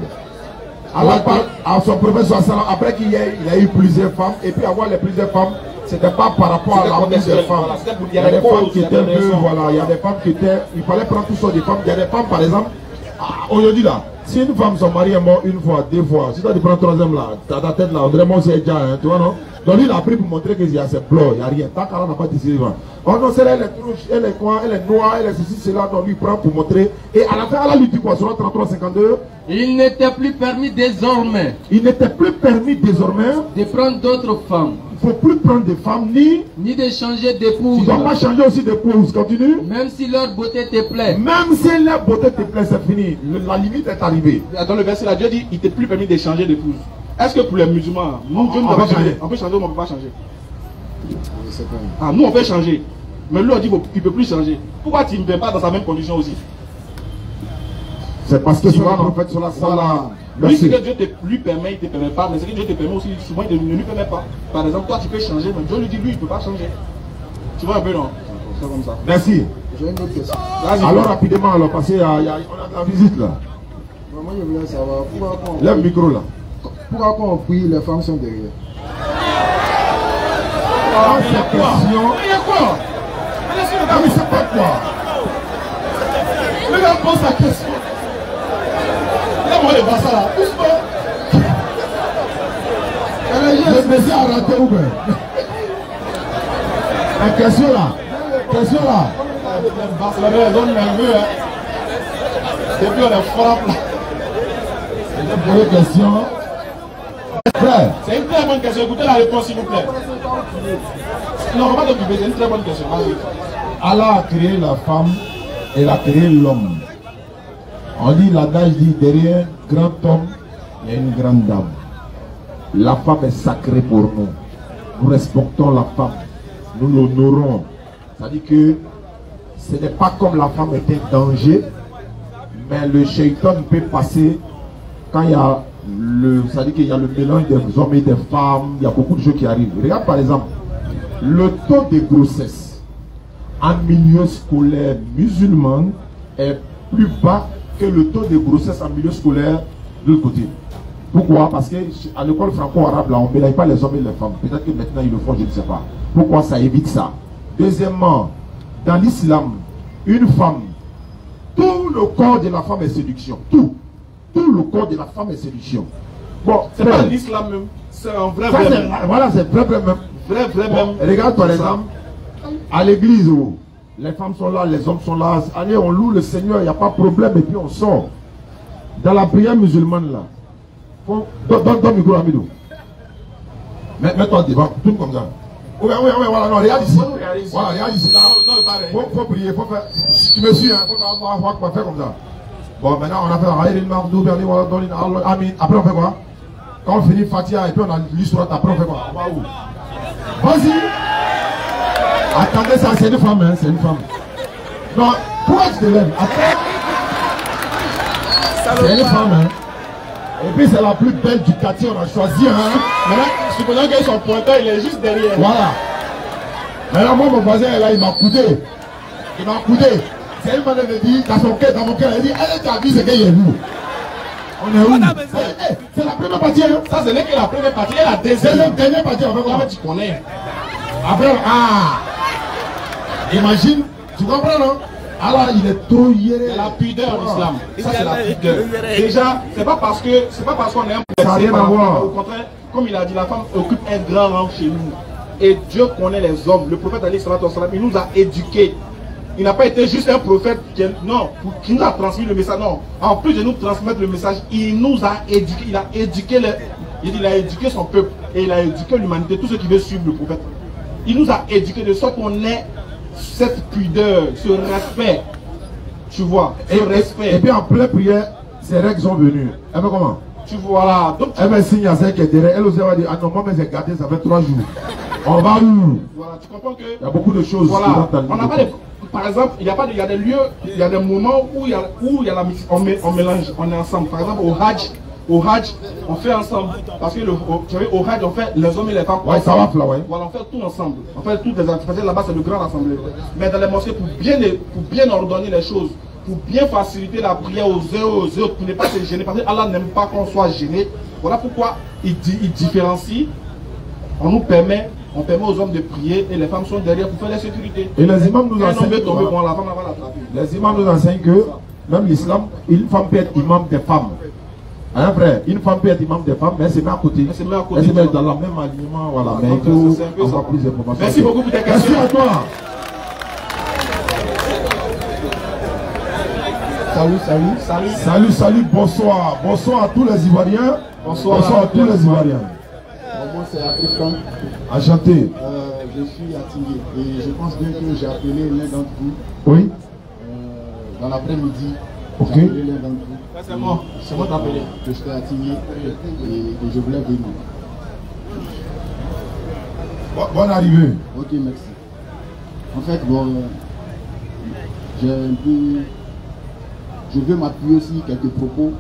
À son professeur, après qu'il a eu plusieurs femmes, et puis avoir les plusieurs femmes, c'était pas par rapport à l'amour des femmes. Il y a des femmes qui étaient voilà, il y a des femmes qui étaient, il fallait prendre tout sortes de femmes. Il y a des femmes, par exemple, aujourd'hui là, si une femme, son mari est mort une fois, 2 fois, si tu as dit prendre troisième là, ta tête là, on dirait moi c'est déjà, hein, tu vois non? Donc lui il a pris pour montrer qu'il y a ses blancs, il n'y a rien. Tant qu'elle n'a pas décidé. Oh non, c'est elle est rouge, elle est quoi, elle est noire, elle est ceci, cela, donc lui prend pour montrer. Et à la fin, elle lui dit quoi, sur 33, 52? Il n'était plus permis désormais. Il n'était plus permis désormais de prendre d'autres femmes. Il ne faut plus prendre des femmes ni de changer d'épouse. Tu ne dois pas changer aussi d'épouse. Continue. Même si leur beauté te plaît. Même si leur beauté te plaît, c'est fini. La limite est arrivée. Dans le verset là, Dieu dit il t'est plus permis de changer d'épouse. Est-ce que pour les musulmans, nous, Dieu ne doit pas changer? On peut changer ou on ne peut pas changer? Nous on peut changer. Mais lui on dit qu'il ne peut plus changer. Pourquoi tu ne viens pas dans sa même condition aussi? C'est parce que souvent le prophète sur la salle. Oui, ce que Dieu te lui permet, il ne te permet pas. Mais ce que Dieu te permet aussi, souvent il ne lui permet pas. Par exemple, toi tu peux changer, mais Dieu lui dit lui il ne peut pas changer. Tu vois un peu non? C'est comme ça. Merci. J'ai une autre question. Alors rapidement, alors parce qu'on a de la visite là. Moi je voulais savoir pourquoi lève le micro là. Pourquoi quand on prie, les femmes sont derrière? Cette question. Il y a quoi? Mais c'est pas quoi? Le gars pose sa question. Là, moi, je vois ça là. Doucement. Le Messie a raté ou bien? La question là. Question là. Barcelone, elle donne nerveux. Depuis, on est frappe là. Une question. C'est une très bonne question. Écoutez la réponse, s'il vous plaît. Non, on va pas t'occuper. C'est une très bonne question. Allah a créé la femme et il a créé l'homme. On dit, l'adage dit, derrière un grand homme, il y a une grande dame. La femme est sacrée pour nous. Nous respectons la femme. Nous l'honorons. C'est-à-dire que ce n'est pas comme la femme est un danger, mais le shaitan peut passer quand il y a c'est-à-dire qu'il y a le mélange des hommes et des femmes, il y a beaucoup de choses qui arrivent. Regarde par exemple, le taux de grossesse en milieu scolaire musulman est plus bas que le taux de grossesse en milieu scolaire de l'autre côté. Pourquoi? Parce qu'à l'école franco-arabe, là, on ne mélange pas les hommes et les femmes. Peut-être que maintenant ils le font, je ne sais pas. Pourquoi? Ça évite ça. Deuxièmement, dans l'islam, une femme, tout le corps de la femme est séduction. Tout le corps de la femme est séduction. Bon, c'est pas l'islam même, c'est un vrai même. Voilà, c'est vrai même. Vrai même. Regarde par exemple, à l'église où les femmes sont là, les hommes sont là. Allez, on loue le Seigneur, il n'y a pas de problème et puis on sort. Dans la prière musulmane là, donne ton micro à Midou. Mets-toi devant, tout comme ça. Oui, voilà, non, regarde ici. Voilà, regarde ici. Faut prier, faut faire. Tu me suis, hein, faut faire comme ça. Bon, maintenant on a fait Amin. Après on fait quoi? Quand on finit Fatia et puis on a l'histoire, après on fait quoi? Vas-y. Attendez ça, c'est une femme, hein, c'est une femme. Non, pourquoi tu te lèves? Après, c'est une femme, hein. Et puis c'est la plus belle du quartier, on a choisi, hein. Maintenant, supposons que son pointeur, il est juste derrière. Voilà. Maintenant, moi, mon voisin, là, il m'a coudé. Il m'a coudé. C'est une manière de dire, dans mon cœur, il dit, elle est ta vie, c'est qu'il y a où? On est où? C'est la première partie, hein. Ça, ce n'est que la première partie, et la C'est deuxième. la dernière partie, on fait quoi? Tu connais. Après, imagine, tu comprends, non? Alors, il est trop yéré. C'est la pudeur en islam. Ça, c'est la pudeur. Déjà, c'est pas parce qu'on est un Ça n'a rien à voir. Au contraire, comme il a dit, la femme occupe un grand rang chez nous. Et Dieu connaît les hommes. Le prophète Ali sallallahu alayhi wa sallam, il nous a éduqués. Il n'a pas été juste un prophète qui nous a transmis le message. Non. En plus de nous transmettre le message, il nous a éduqués. Il a éduqué son peuple. Et il a éduqué l'humanité, tous ceux qui veulent suivre le prophète. Il nous a éduqués de sorte qu'on ait cette pudeur, ce respect. Tu vois, ce respect. Et puis en pleine prière, ces règles sont venues. Elle fait comment? Tu vois là. Donc, elle me signe à celle qui est derrière. Elle aussi va dire, ah non, moi, mais j'ai gardé, ça fait 3 jours. On va où? Voilà, tu comprends que. Il y a beaucoup de choses. Voilà. On n'a pas de. Par exemple, il y a des lieux, il y a des moments où il y a la on mélange, on est ensemble. Par exemple, au Hajj, on fait ensemble. Parce que au Hajj, on fait les hommes et les femmes. Ouais, ça va, là, ouais. Voilà, on fait tout ensemble. On fait toutes les activités. Là-bas, c'est le grand rassemblement. Mais dans les mosquées, pour bien ordonner les choses, pour bien faciliter la prière aux autres, pour ne pas se gêner. Parce que Allah n'aime pas qu'on soit gêné. Voilà pourquoi il différencie. On nous permet. On permet aux hommes de prier et les femmes sont derrière pour faire la sécurité. Et les imams nous enseignent. Les imams nous enseignent que même l'islam, une femme peut être imam des femmes. Hein, frère, une femme peut être imam des femmes, mais elle se met à côté. Elle se met dans la même alignement. Voilà. Mais il faut avoir plus d'informations. Merci beaucoup pour tes questions. Merci à toi. Salut. Bonsoir. Bonsoir à tous les Ivoiriens. Bonsoir à tous les Ivoiriens. Moi, c'est Africain. Enchanté. Je suis à Tingé et je pense bien que j'ai appelé l'un d'entre vous. Oui. Dans l'après-midi. Ok. J'ai appelé l'un d'entre vous. C'est moi t'appeler. Que j'étais à Tingé et que je voulais venir. Bonne arrivée. Ok, merci. En fait, bon, j'ai un peu. Je veux m'appuyer aussi quelques propos.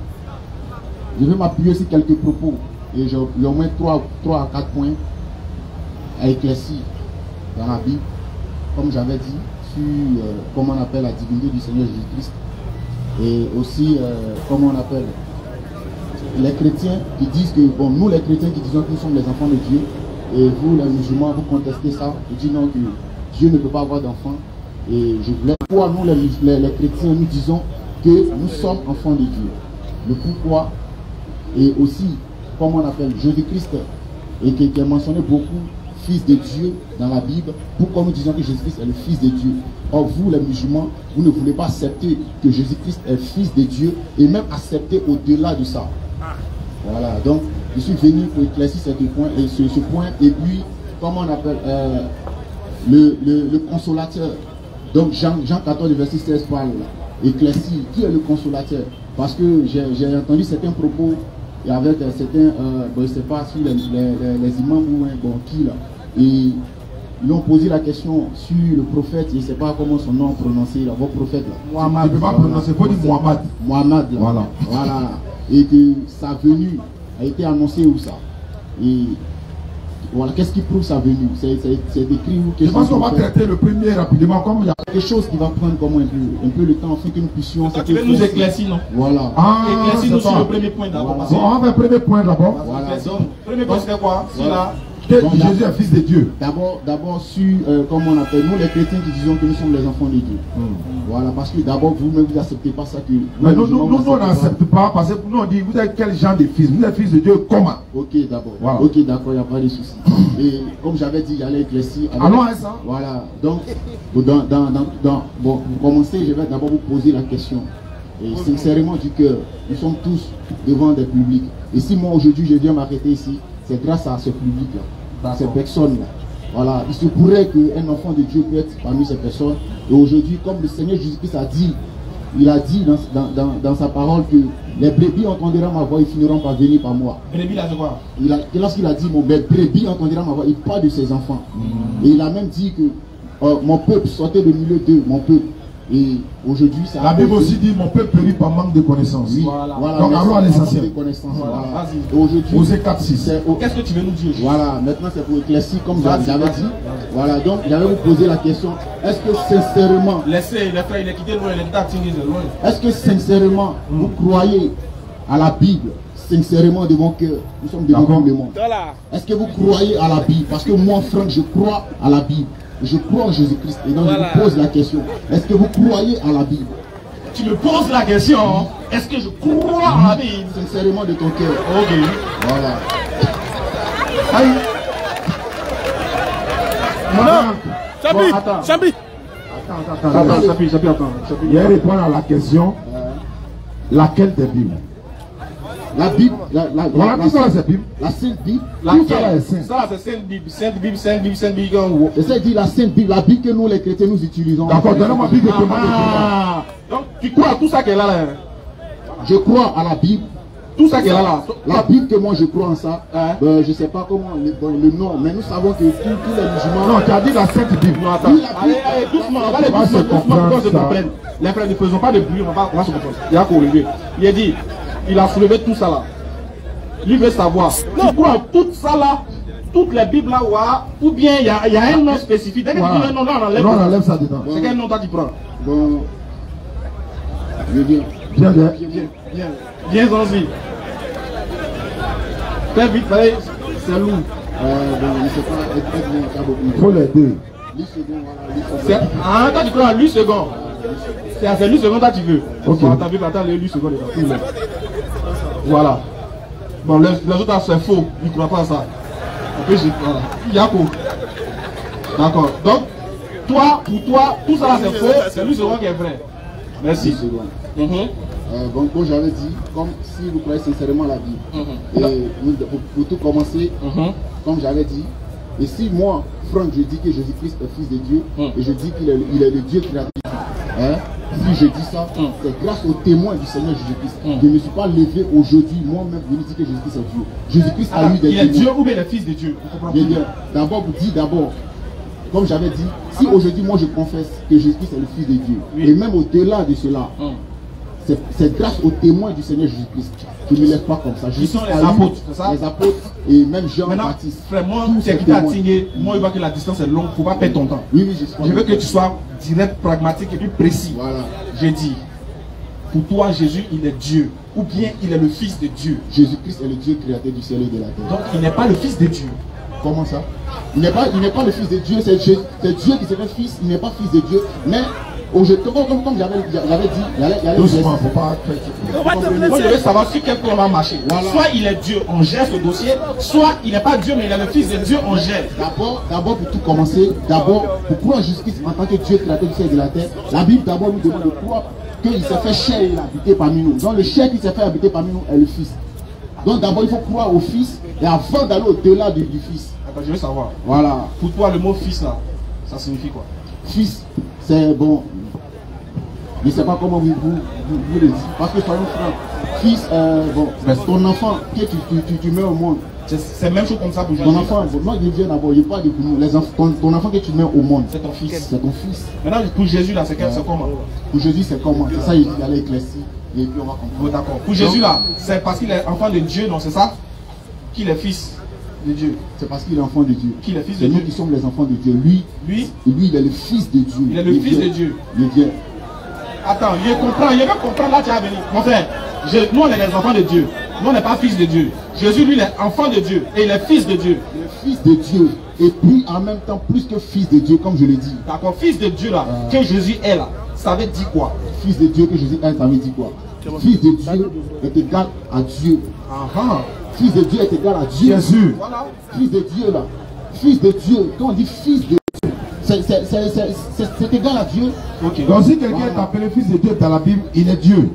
Et j'ai au moins 3 à 4 points à éclaircir dans la Bible, comme j'avais dit, sur comment on appelle la divinité du Seigneur Jésus-Christ. Et aussi, comment on appelle les chrétiens qui disent que, bon, nous les chrétiens qui disons que nous sommes les enfants de Dieu, et vous les musulmans, vous contestez ça, vous dites non, que Dieu ne peut pas avoir d'enfants. Et je voulais, pourquoi nous les chrétiens, nous disons que nous sommes enfants de Dieu. Le pourquoi, et aussi, comme on appelle Jésus-Christ, et qui est mentionné beaucoup, fils de Dieu dans la Bible, pourquoi nous disons que Jésus-Christ est le fils de Dieu? Or vous les musulmans, vous ne voulez pas accepter que Jésus-Christ est fils de Dieu, et même accepter au-delà de ça. Voilà, donc je suis venu pour éclaircir ce point, et puis, comment on appelle, le consolateur. Donc Jean 14, verset 16 parle, éclaircir, qui est le consolateur? Parce que j'ai entendu certains propos, et avec certains, bon, je ne sais pas si les imams ou qui là, et ils ont posé la question sur le prophète, je ne sais pas comment son nom prononcé, là, votre prophète là. Mohamed. Tu ne peux pas prononcer, il faut dire Mohamed. Mohamed là. Voilà. Et que sa venue a été annoncée où ça? Et voilà, qu'est-ce qui prouve sa venue? C'est décrit où? Je pense qu'on va traiter le premier rapidement, comme il y a quelque chose qui va prendre comme un peu le temps afin que nous puissions. Tu veux nous éclaircir, non? Voilà. Éclaircis-nous sur le premier point d'abord. Bon, on va faire le premier point d'abord. Voilà. Donc, premier point, c'est quoi? Jésus est fils de Dieu. D'abord sur, comment on appelle, nous les chrétiens qui disons que nous sommes les enfants de Dieu. Voilà, parce que d'abord vous-même vous n'acceptez pas ça que... Mais nous on n'accepte pas, parce que nous on dit, vous êtes quel genre de fils? Vous êtes fils de Dieu, comment? Ok, d'abord. Voilà. Ok, d'accord, il n'y a pas de souci. Et comme j'avais dit, j'allais éclaircir. Allons à ça. Voilà, donc, bon, pour commencer, je vais d'abord vous poser la question. Et sincèrement du cœur, nous sommes tous devant des publics. Et si moi aujourd'hui je viens m'arrêter ici, c'est grâce à ce public-là, ces personnes-là. Voilà, il se pourrait qu'un enfant de Dieu peut être parmi ces personnes. Et aujourd'hui, comme le Seigneur Jésus-Christ a dit, il a dit dans sa parole que les brebis entendiront ma voix, ils finiront par venir par moi. Brebis, là, c'est quoi? Lorsqu'il a dit, mes brebis entendiront ma voix, il parle de ses enfants. Et il a même dit que mon peuple sortait de milieu d'eux, mon peuple. Et aujourd'hui, ça La Bible aussi dit mon peuple périt par manque de connaissances. Oui, Voilà. Donc allons à l'essentiel. Voilà. Et aujourd'hui, Osée 4:6. Qu'est-ce que tu veux nous dire? voilà, maintenant c'est pour éclaircir comme Vas-y, j'avais vas-y. dit. Voilà, donc j'allais vous poser la question, est-ce que sincèrement, Laissez les frères, il est quitté loin, il est quitté à Tingis de loin. est-ce que sincèrement, vous croyez à la Bible, sincèrement de mon cœur? Nous sommes devant tout le monde. Est-ce que vous croyez à la Bible? Parce que moi, Franck, je crois à la Bible. Je crois en Jésus-Christ. Et donc je vous pose la question, est-ce que vous croyez à la Bible? Tu me poses la question, est-ce que je crois à la Bible? Sincèrement de ton cœur. Ok. Voilà. Aïe. Chapi, attends. Chapi. Attends, Chapi, attends. Il va répondre à la question laquelle des Bibles? La Bible, Voilà, tout ça là c'est Bible. la Sainte Bible, Tout ça là est saint. Ça, c'est Sainte Bible. Sainte Bible, Sainte Bible, Sainte Bible. En haut. j'essaie de dire la Sainte Bible, la Bible que nous les chrétiens nous utilisons. D'accord, donnez-moi Bible que moi Ah, donc tu crois à tout ça qu'elle a là? Je crois à la Bible. Tout ça qu'elle a là. La Bible que moi je crois en ça, Hein? je ne sais pas comment le nom, mais nous savons que tous les musulmans. Non, tu as dit la Sainte Bible. Non, attends. Allez, doucement, on va aller doucement, doucement, pour qu'on se comprenne. Les frères, ne faisons pas de bruit, on va se comprendre. Il y a corrigé. Il a dit, il a soulevé tout ça là. Lui veut savoir. Tu crois à tout ça là, toutes les Bibles là, ou bien il y a un nom spécifique. Dès que tu dis un nom là, on enlève. Non, on enlève ça dedans. C'est quel nom toi tu prends? Bon, je viens. Bien, bien. Viens y. Fais vite, c'est lourd. Bon, je ne sais pas, aide-moi, ça beaucoup. Il faut les deux. 10 secondes, voilà, 10 secondes. Ah, toi tu crois à lui second. C'est lui second, toi tu veux. Ok. Bon, ta Bible, attends, lui second. Voilà. Bon, les autres, c'est faux. Ils ne croient pas à ça. Après, voilà. Yako. D'accord. Donc, toi, pour toi, tout ça là, c'est faux. C'est lui second qui est vrai. 10 Merci. secondes. Bon, comme j'avais dit, comme si vous croyez sincèrement à la Bible, et pour tout commencer, comme j'avais dit, et si moi, Franck, je dis que Jésus-Christ est fils de Dieu, et je dis qu'il est le Dieu créateur, hein, si je dis ça, c'est grâce au témoin du Seigneur Jésus-Christ. Je ne me suis pas levé aujourd'hui, moi-même, je me dis que Jésus-Christ est Dieu. Jésus-Christ a eu des Il est témoins. Dieu ou bien le fils de Dieu? Bien, bien. D'abord, vous dites d'abord, comme j'avais dit, si aujourd'hui moi je confesse que Jésus-Christ est le fils de Dieu, et même au-delà de cela, c'est grâce au témoin du Seigneur Jésus-Christ. Je ne me lève pas comme ça. Ils sont les apôtres, c'est ça? Les apôtres et même Jean-Baptiste. Frère, moi, Tous tu es ces quitté à témoins. Tingé, moi, je vois que la distance est longue, il ne faut pas perdre ton temps. Oui, oui, Je veux que tu sois direct, pragmatique et puis précis. Voilà. J'ai dit, pour toi, Jésus, il est Dieu. Ou bien il est le fils de Dieu. Jésus-Christ est le Dieu créateur du ciel et de la terre. Donc, il n'est pas le fils de Dieu. Comment ça? Il n'est pas le fils de Dieu, c'est Dieu qui serait fils, il n'est pas fils de Dieu. Mais comme j'avais dit, il y a Doucement, faut pas. Moi, je veux savoir sur quel point on va marcher. Voilà. Soit il est Dieu, on gère ce dossier. Soit il n'est pas Dieu, mais il est le fils de Dieu, on gère. D'abord pour tout commencer, d'abord pour croire en Jésus-Christ en tant que Dieu créateur du ciel et de la terre, la Bible d'abord nous demande de croire qu'il s'est fait chair et il a habité parmi nous. Donc le chair qui s'est fait habiter parmi nous est le Fils. Donc d'abord il faut croire au Fils et avant d'aller au-delà du Fils. Attends, je veux savoir. Voilà. Pour toi, le mot fils là, ça signifie quoi? Fils, c'est bon. Je ne sais pas comment vous le dites. Parce que soyons francs. Fils, bon, ton enfant que tu mets au monde. C'est la même chose comme ça pour Jésus. Ton enfant, moi je viens d'abord, je parle de nous. Ton enfant que tu mets au monde. C'est ton fils. C'est ton fils. Maintenant, pour Jésus là, c'est comment? Pour Jésus, c'est comment? C'est ça, il dit d'aller éclaircir. Et puis on va comprendre. Oh, d'accord. Pour Jésus là, c'est parce qu'il est enfant de Dieu, donc c'est ça? Qu'il est fils de Dieu. C'est parce qu'il est enfant de Dieu. Qu'il est fils de C'est nous Dieu. qui sommes les enfants de Dieu. Lui, il est le fils de Dieu. Il est le fils de Dieu. Il vient. Attends, je comprends, là tu vas venir. Mon frère, nous on est les enfants de Dieu. Nous on n'est pas fils de Dieu. Jésus lui il est enfant de Dieu et il est fils de Dieu. Le fils de Dieu. Et puis en même temps plus que fils de Dieu, comme je l'ai dit. D'accord, fils de Dieu là, que Jésus est là, ça veut dire quoi? Fils de Dieu que Jésus est, ça veut dire quoi? Fils de Dieu est égal à Dieu. Fils de Dieu est égal à Dieu. Jésus. Voilà. Fils de Dieu là. Fils de Dieu. Quand on dit fils de Dieu, c'est égal à Dieu. Ok. Donc si quelqu'un est appelé fils de Dieu dans la Bible, il est Dieu.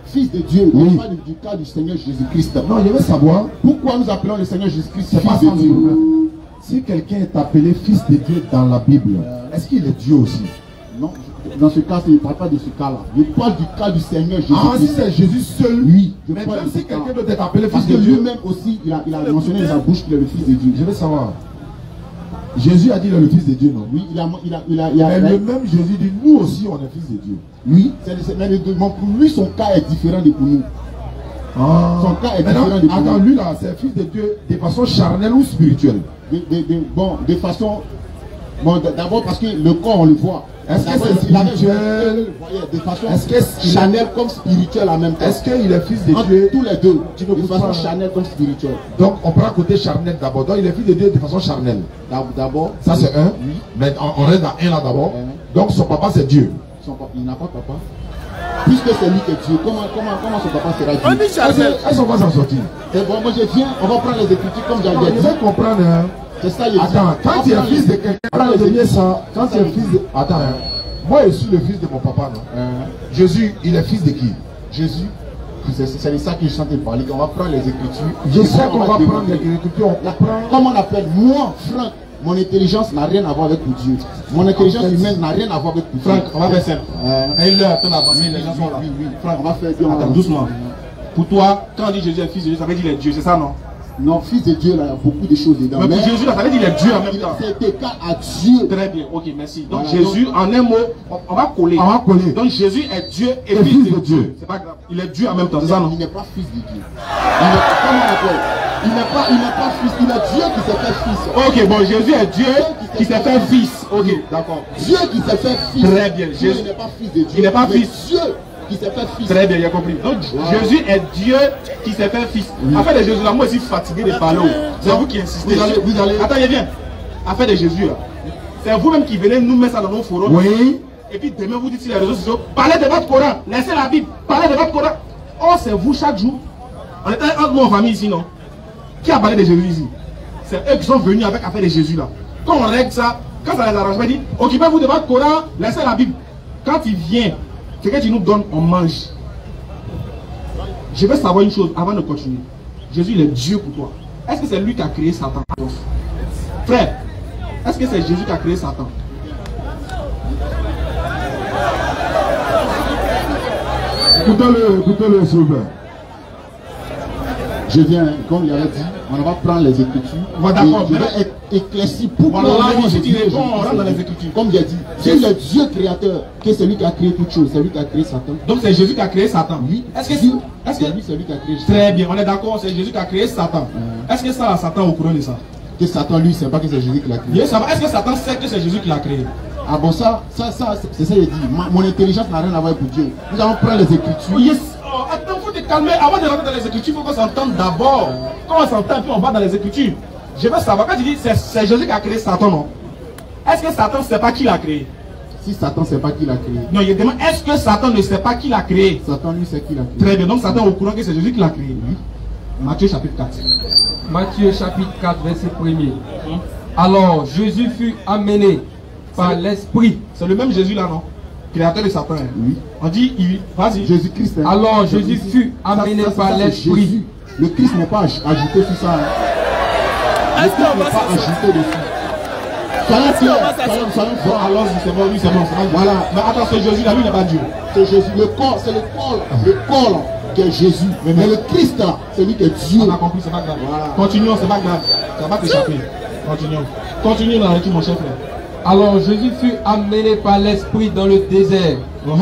Fils de Dieu. Oui. On parle du cas du Seigneur Jésus-Christ. Non, je veux savoir, Pourquoi nous appelons le Seigneur Jésus-Christ c'est pas fils ça de le Dieu? problème. Si quelqu'un est appelé fils de Dieu dans la Bible, est-ce qu'il est Dieu aussi? Non, dans ce cas, je ne parle pas de ce cas-là. Je parle du cas du Seigneur Ah, si Jésus-Christ. c'est Jésus seul, Oui, je mais parle même de ce si cas. quelqu'un doit être appelé Parce fils que de Dieu, lui-même aussi, il a mentionné dans sa bouche qu'il est le fils de Dieu. je veux savoir. Jésus a dit qu'il est le fils de Dieu, non? Oui, Mais le même Jésus dit, nous aussi on est fils de Dieu. Oui, mais pour lui, son cas est différent de pour nous. Son cas est différent de pour nous. Attends, lui là, c'est fils de Dieu de façon charnelle ou spirituelle? De façon... Bon, d'abord parce que le corps, on le voit. Est-ce que c'est spirituel? De façon charnelle comme spirituelle en même temps. Est-ce qu'il est fils de Dieu? Tous les deux, de façon charnelle comme spirituelle. Donc on prend côté charnel d'abord. Donc il est fils de Dieu de façon charnelle. D'abord. Ça c'est un. Oui. Mais on reste dans un là d'abord. Donc son papa c'est Dieu. Il n'a pas de papa. Puisque c'est lui qui est Dieu, comment son papa sera Dieu? Est-ce qu'on va s'en sortir? C'est bon, moi je viens, on va prendre les écritures comme j'avais dit. Je vais comprendre. C'est ça, attends, quand tu es fils de quelqu'un, quand tu es fils de... Attends, moi je suis le fils de mon papa, non? Jésus, il est fils de qui? Jésus, c'est de ça que je suis en train de parler. On va prendre les écritures. Je sais qu'on va prendre les écritures. Comment on appelle? Moi, Franck, mon intelligence n'a rien à voir avec Dieu. Mon intelligence humaine n'a rien à voir avec Dieu. Franck, on va faire simple. Et là, attends, les gens sont là. Oui, Franck, on va faire bien. Attends, doucement. Pour toi, quand on dit Jésus est fils de Dieu, ça veut dire qu'il est Dieu, c'est ça, non? Non, fils de Dieu, là, il y a beaucoup de choses dedans. Mais pour Jésus, là, ça veut dire qu'il est Dieu en même temps. C'est égal à Dieu. Très bien, ok, merci. Donc voilà, Jésus, en un mot, on va coller. On va coller. Donc Jésus est Dieu et fils de Dieu. C'est pas grave. Il est Dieu en même temps, c'est ça, non? Il n'est pas fils de Dieu. Comment on appelle? Il n'est pas fils, il est Dieu qui s'est fait fils. Ok, bon, Jésus est Dieu qui s'est fait fils. Ok, d'accord. Dieu qui s'est fait fils. Très bien. Jésus n'est pas fils de Dieu. Il n'est pas fils. Dieu qui s'est fait fils. Très bien, j'ai compris. Donc Jésus est Dieu qui s'est fait fils. Afin de Jésus, là, moi aussi fatigué de parler. C'est vous qui insistez. Vous allez. Attends, je viens. Afin de Jésus, là. C'est vous-même qui venez nous mettre ça dans nos forums. Oui. Et puis demain vous dites sur les réseaux sociaux, parlez de votre Coran, laissez la Bible, parlez de votre Coran. Oh, c'est vous chaque jour. On était entre nous en famille ici, non? Qui a parlé de Jésus ici? C'est eux qui sont venus avec affaire de Jésus là. Quand on règle ça, quand ça les arrange, on dit, occupez-vous de votre Coran, laissez la Bible. Quand il vient, ce que tu nous donnes, on mange. Je veux savoir une chose avant de continuer. Jésus, il est Dieu pour toi. Est-ce que c'est lui qui a créé Satan? Frère, est-ce que c'est Jésus qui a créé Satan? Écoutez-le, s'il vous plaît. Je viens, comme il avait dit, on va prendre les écritures. D'accord, je vais éclaircir pour voilà, je dis, on rentre dans les écritures. Comme il a dit, c'est le Dieu créateur qui est celui qui a créé toutes choses, c'est lui qui a créé Satan. Donc c'est Jésus qui a créé Satan. Oui. Est-ce que c'est lui qui a créé Satan? Très bien, on est d'accord, c'est Jésus qui a créé Satan. Est-ce que ça, Satan au courant de ça? Que Satan, lui, ne sait pas que c'est Jésus qui l'a créé. Est-ce que Satan sait que c'est Jésus qui l'a créé? Ah bon, ça, c'est ça qu'il dit. Mon intelligence n'a rien à voir avec Dieu. Nous allons prendre les écritures. Yes. Oh, attends, il faut te calmer. Avant de rentrer dans les écritures, il faut qu'on s'entende d'abord. Quand on s'entend, puis on va dans les écritures. Je veux savoir, quand tu dis c'est Jésus qui a créé Satan, non? Est-ce que Satan ne sait pas qui l'a créé? Si Satan ne sait pas qui l'a créé. Non, il demande, est-ce que Satan ne sait pas qui l'a créé? Satan, lui, sait qui l'a créé. Très bien, donc Satan est au courant que c'est Jésus qui l'a créé. Oui. Matthieu chapitre 4. Matthieu chapitre 4, verset 1er. Alors, Jésus fut amené par l'Esprit. C'est le même Jésus là, non? Créateur de Satan. Oui. On dit, vas-y. Jésus-Christ. Hein. Alors, Jésus fut amené par l'Esprit. Le Christ n'est pas ajouté sur ça. Hein. Le Christ n'est pas ajouté dessus. Soyons clairs. Bon, alors, c'est bon, lui, c'est bon. Voilà. Mais attends, ce Jésus là, lui, n'est pas Dieu. C'est Jésus. Le corps, c'est le corps là, qui est Jésus. Mais le Christ là, c'est lui qui est Dieu. On a compris, c'est pas grave. Voilà. Continuons, c'est pas grave. Ça va t'échapper. Continuons. Continuons dans l'équipe, mon chef. Alors Jésus fut amené par l'Esprit dans le désert.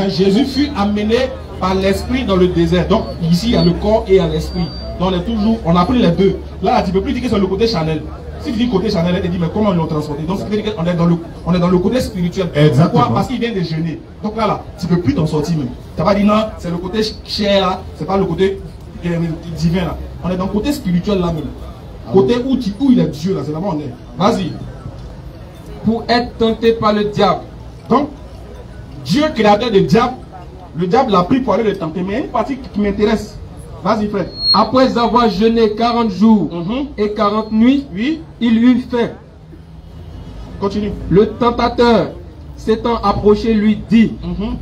Jésus fut amené par l'Esprit dans le désert. Donc ici, il y a le corps et il y a l'Esprit. Donc on est toujours, on a pris les deux. Là, tu ne peux plus dire que c'est le côté Chanel. Si tu dis côté Chanel, elle te dit, mais comment ils l'ont transporté? Donc ça veut dire qu'on est dans le côté spirituel. Exactement. Pourquoi? Parce qu'il vient de jeûner. Donc là, tu ne peux plus t'en sortir même. Tu n'as pas dit non, c'est le côté chair là, c'est pas le côté divin là. On est dans le côté spirituel là même. Côté où il est Dieu là, c'est là-bas on est. Vas-y. Pour être tenté par le diable. Donc, Dieu créateur du diable, le diable l'a pris pour aller le tenter. Mais il y a une partie qui m'intéresse. Vas-y, frère. Après avoir jeûné 40 jours et 40 nuits, oui, il eut faim. Continue. Le tentateur, s'étant approché, lui dit,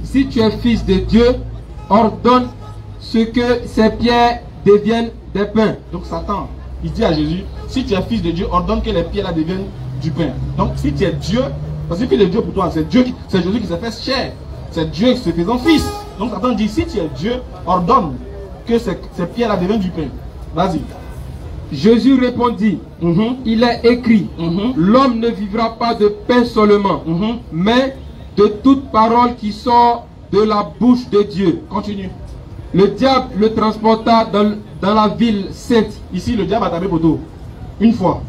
si tu es fils de Dieu, ordonne ce que ces pierres deviennent des pains. Donc Satan, il dit à Jésus, si tu es fils de Dieu, ordonne que les pierres là deviennent du pain. Donc si tu es Dieu, parce que fils de Dieu pour toi, c'est Jésus qui s'est fait chair. C'est Dieu qui se faisant fils. Donc Satan dit, si tu es Dieu, ordonne que ces pierres là deviennent du pain. Vas-y. Jésus répondit, il est écrit, l'homme ne vivra pas de pain seulement, mais de toute parole qui sort de la bouche de Dieu. Continue. Le diable le transporta dans la ville sainte. Ici, le diable a tapé poteau. Une fois,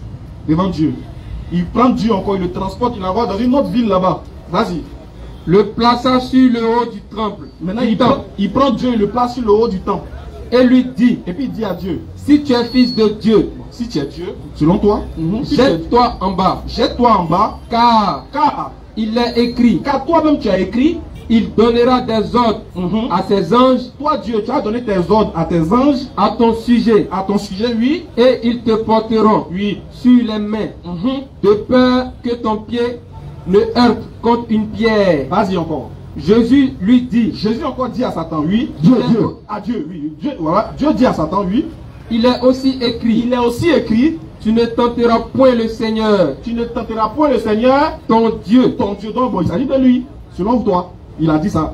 devant Dieu. Il prend Dieu encore, il le transporte, il l'envoie dans une autre ville là-bas. Vas-y. Le plaça sur le haut du temple. Maintenant, il prend Dieu et le place sur le haut du temple. Et lui dit, et puis il dit à Dieu, si tu es fils de Dieu, si tu es Dieu, selon toi, jette-toi en bas. Jette-toi en bas, car il est écrit, car toi-même tu as écrit, il donnera des ordres à ses anges. Toi Dieu, tu as donné tes ordres à tes anges, à ton sujet, oui, et ils te porteront, oui, sur les mains, de peur que ton pied ne heurte contre une pierre. Vas-y encore. Jésus lui dit, Jésus encore dit à Satan, oui, Dieu, oui, Dieu dit à Satan, oui, il est aussi écrit, tu ne tenteras point le Seigneur, ton Dieu, donc bon, il s'agit de lui, selon toi, il a dit ça.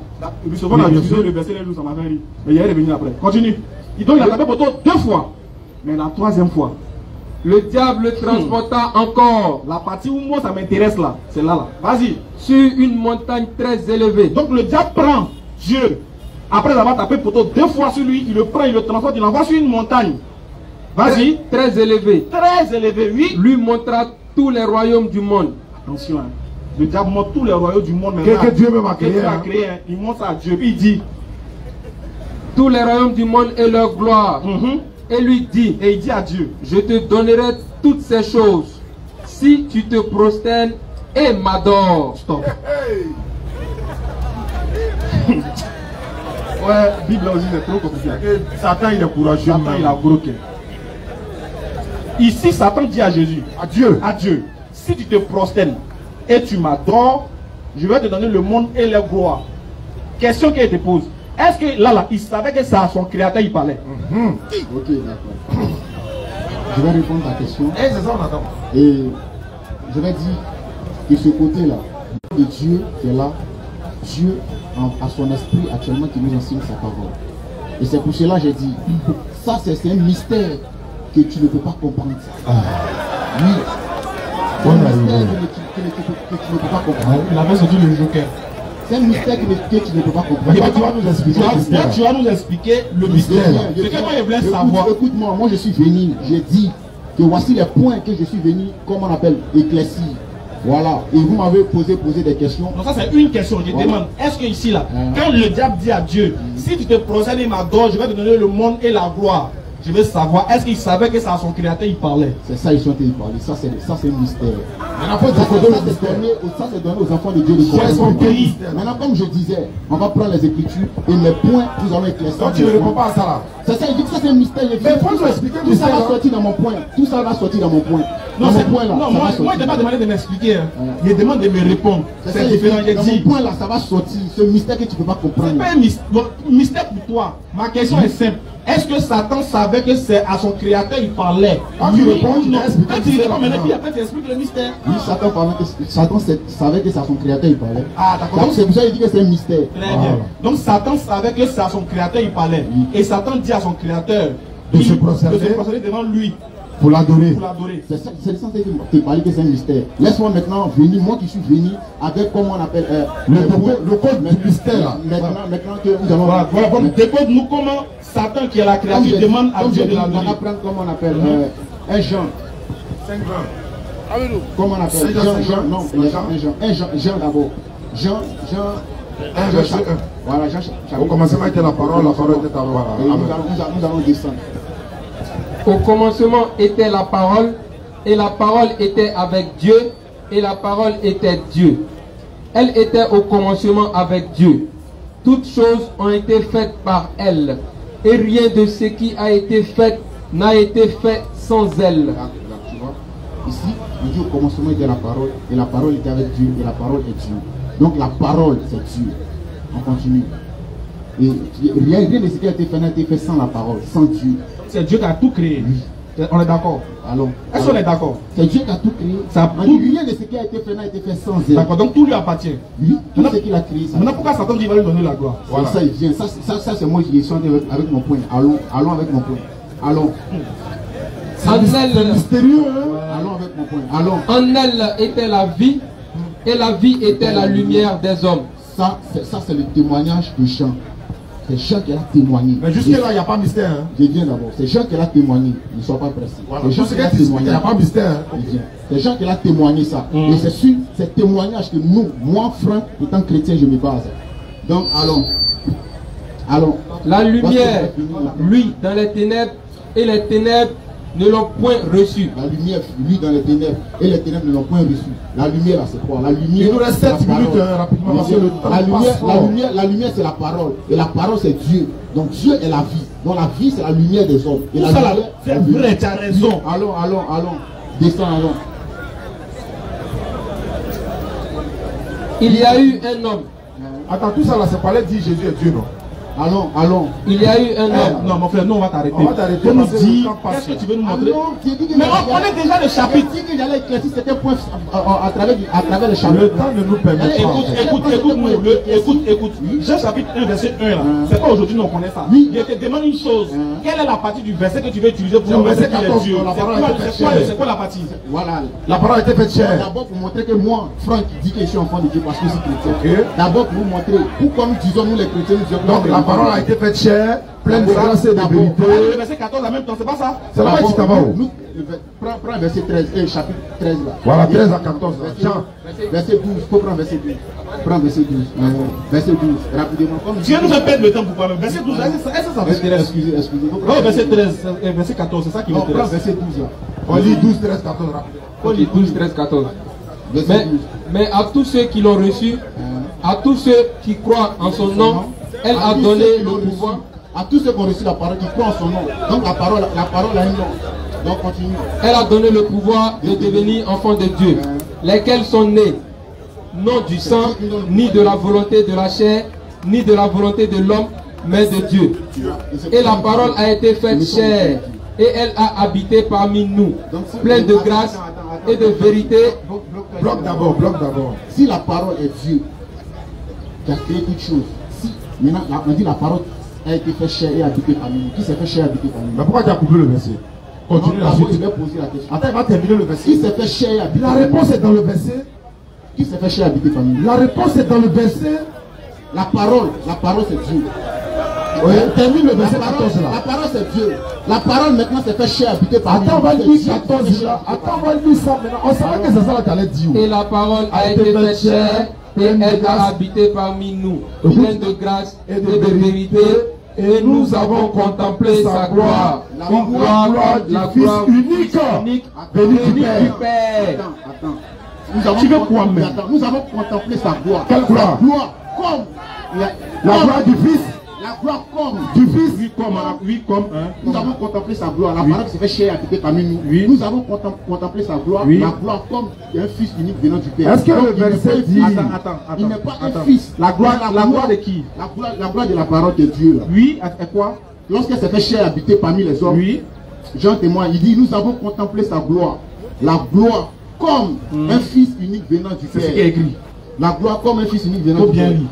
Souvent, on a refusé le verset, les jours, ça m'a fait rire, mais il est revenu après. Continue. Donc il a tapé poteau 2 fois, mais la 3e fois, le diable le transporta encore. La partie où moi ça m'intéresse là, c'est là. Vas-y. Sur une montagne très élevée. Donc le diable prend Dieu. Après avoir tapé poteau 2 fois sur lui, il le prend, il le transporte, il l'envoie sur une montagne. Vas-y. Très élevé. Très élevé, oui. Lui montra tous les royaumes du monde. Attention, hein. Le diable montre tous les royaumes du monde. Que Dieu même a créé. Il montre ça à Dieu. Puis il dit, tous les royaumes du monde et leur gloire. Et lui dit, et il dit à Dieu, je te donnerai toutes ces choses si tu te prosternes et m'adores. Stop. Ouais, Bible aussi c'est trop compliqué. Satan il est courageux. Satan il a broqué. Ici Satan dit à Jésus, à Dieu, si tu te prosternes et tu m'adores, je vais te donner le monde et la gloire. Question qu'il te pose. Est-ce que là, il savait que c'est à son créateur il parlait? Ok, d'accord. Je vais répondre à ta question. C'est ça, on attend. Et je vais dire que ce côté-là, de Dieu qui est là, Dieu a son esprit actuellement qui nous enseigne sa parole. Et c'est pour cela que j'ai dit, ça c'est un mystère que tu ne peux pas comprendre. Oui. C'est un mystère que tu ne peux pas comprendre. Il avait sorti le joker. C'est un mystère que tu ne peux pas comprendre. Tu vas nous expliquer. Tu vas nous expliquer le mystère. C'est que moi je voulais savoir. Écoute-moi, moi je suis venu, j'ai dit que voici les points que je suis venu, comme on appelle, éclaircir. Voilà. Et vous m'avez posé des questions. Donc ça c'est une question. Je demande, est-ce que ici là, quand le diable dit à Dieu, si tu te procèdes et m'adores, je vais te donner le monde et la gloire. Je veux savoir, est-ce qu'il savait que c'est à son créateur il parlait? C'est ça, ils sont en train de parler. Ça, c'est un mystère. Ça, c'est donné aux enfants de Dieu de comprendre. Maintenant, comme je disais, on va prendre les Écritures et les points, nous allons éclaircir. Donc, tu ne réponds pas à ça là. C'est ça, il dit que ça, c'est un mystère. Mais faut nous expliquer tout ça va sortir dans mon point. Tout ça va sortir dans mon point. Non, moi, il ne m'a pas demandé de m'expliquer. Il demande de me répondre. C'est différent. Dans mon point là, ça va sortir. C'est un mystère que tu ne peux pas comprendre. C'est pas un mystère pour toi. Ma question est simple. Est-ce que Satan savait que c'est à son créateur il parlait? Quand tu réponds, tu expliques. Quand tu réponds maintenant, puis après tu expliques le mystère. Oui, Satan savait que c'est à son créateur il parlait. Ah d'accord. Donc c'est pour ça qu'il dit que c'est un mystère. Très bien. Donc Satan savait que c'est à son créateur il parlait. Et Satan dit à son créateur de se prosterner devant lui. Pour l'adorer. C'est ça que te parler que c'est un mystère. Laisse-moi maintenant venir, moi qui suis venu avec comment on appelle le code du mystère là. Maintenant que nous allons. Décode-nous comment Satan qui est la créature demande à Dieu de l'adorer. On va prendre comment on appelle un Jean. 5 Jean. Comment on appelle Jean, non, Jean d'abord. Jean. Voilà, Jean. Au commencement était la parole était à voir. Nous allons descendre. Au commencement était la parole, et la parole était avec Dieu, et la parole était Dieu. Elle était au commencement avec Dieu. Toutes choses ont été faites par elle, et rien de ce qui a été fait n'a été fait sans elle. Là, tu vois, ici, il dit au commencement était la parole, et la parole était avec Dieu, et la parole est Dieu. Donc la parole, c'est Dieu. On continue. Et rien de ce qui a été fait n'a été fait sans la parole, sans Dieu. C'est Dieu qui a tout créé. Oui. On est d'accord? Allons. Est-ce qu'on est d'accord? C'est Dieu qui a tout créé. Rien de ce qui a été fait n'a été fait sans elle. D'accord, donc tout lui appartient. Oui, tout ce qu'il a créé. Maintenant, pourquoi Satan dit qu'il va lui donner la gloire? Voilà. Ça, il vient. Ça c'est moi qui ai chanté avec mon point. Allons avec mon point. Allons. C'est mystérieux, hein? Allons avec mon point. Allons. En elle était la vie, et la vie était la lumière des hommes. Ça c'est le témoignage de Jean. C'est Jean qui a témoigné. Mais jusque-là, il n'y a pas de mystère. Hein? Je viens d'abord. C'est Jean qui a témoigné. Ne sois pas pressé. Voilà. C'est Jean qui a témoigné. Il n'y a pas de mystère. Hein? C'est Jean qui a témoigné ça. Et c'est sur ce témoignage que nous, moi, Franck, étant chrétien, je me base. Donc, allons. Allons. La lumière, lui, dans les ténèbres, et les ténèbres ne l'ont point reçu. La lumière, lui, dans les ténèbres, et les ténèbres ne l'ont point reçu. La lumière, là, c'est quoi? La lumière. Il nous reste 7 minutes rapidement. Parce que le temps la lumière, c'est la parole. Et la parole, c'est Dieu. Donc, Dieu est la vie. Donc, la vie, c'est la lumière des hommes. Et la lumière, c'est vrai, tu as raison. Allons. Descends, allons. Il y a eu un homme. Attends, tout ça là, c'est parler dit Jésus est Dieu, non? Allons. Il y a eu un homme. Non, mon frère, nous on va t'arrêter. On va t'arrêter. On nous parce que dit, le temps passe. qu'est-ce que tu veux nous montrer? Mais on connaît déjà le chapitre. J'ai dit que j'allais éclaircir certains points à travers le chapitre. Le temps ne nous permet pas. Écoute. Jean chapitre 1, verset 1 là. C'est pas aujourd'hui nous on connaît ça. Oui. Je te demande une chose. Quelle est la partie du verset que tu veux utiliser pour C'est au montrer verset qu'il est 14, Dieu? la parole a été faite chair. C'est quoi la partie? Voilà. La parole a été faite chair. D'abord pour montrer que moi, Franck, dit que je suis enfant de Dieu parce que je suis chrétien. Ok. D'abord pour vous montrer pourquoi nous disons, nous les chrétiens, nous disons Donc la parole a été faite chair, pleine de grâce et de vérité. Le verset 14 en même temps, c'est pas ça? C'est la partie d'abord. Prends verset 13, chapitre 13 là. Voilà, 13 à 14. Jean. Verset 12, il faut prendre verset 12. Prends verset 12. Verset 12, rapidement. Tu viens nous faire perdre le temps pourquoi même? Verset 12, est-ce que ça m'intéresse? Excusez. Non, verset 13, verset 14, c'est ça qui Non, prends m'intéresse. verset 12 là. On lit 12, 13, 14 rapidement. On lit 12, 13, 14. Verset 12. Mais à tous ceux qui l'ont reçu, à tous ceux qui croient en son nom, elle a donné le pouvoir. À tous ceux qui ont reçu la parole, qui croient en son nom. Donc la parole a un nom. Donc continue. Elle a donné le pouvoir de devenir enfants de Dieu, lesquels sont nés, non du sang, ni de la volonté de la chair, ni de la volonté de l'homme, mais de Dieu. Et la parole a été faite chair, et elle a habité parmi nous, pleine de grâce et de vérité. Bloc d'abord. Si la parole est Dieu, qui a créé toutes choses, si maintenant on dit la parole a été faite chair et habité parmi nous, qui s'est fait chair et habité parmi nous? Mais pourquoi tu as coupé le verset? Continue la Je suite. vais poser la question. Attends, il va terminer le verset. Qui s'est fait chair et habité La parmi nous? réponse est dans le verset. Qui s'est fait chair et habité parmi nous? La réponse est dans le verset. La parole c'est Dieu. Oui, termine le verset 14 La là. parole c'est Dieu. La parole maintenant s'est fait chair et habité parmi nous. Attends, on va C'est lire Dieu. 14 là. Attends, on va lire ça maintenant. On savait que c'est ça là que tu allais dire. Et la parole a été faite chair, et elle a habité parmi nous, pleine de grâce et de vérité. Et nous avons contemplé sa gloire, une gloire, la gloire unique, venu du Père. Attends. Nous avons contemplé sa gloire. Quelle gloire? La gloire comme La gloire du Fils. La gloire comme Du Fils. Oui, comme nous avons contemplé sa gloire. La parole qui s'est fait chair et habité parmi nous. Oui. Nous avons contemplé sa gloire. Oui. La gloire comme un fils unique venant du Père. Est-ce que Donc, le il n'est verset pas un dit- fils. Attends. Il n'est pas un fils. La gloire de qui? La gloire de la parole de Dieu. Là. Oui, à quoi? Lorsqu'elle s'est fait chair et habité parmi les hommes, Oui. Jean témoigne, il dit, nous avons contemplé sa gloire. La gloire comme un fils unique venant du C'est ce Père. qui est écrit. La gloire comme un fils unique venant Faut du bien Père. lire.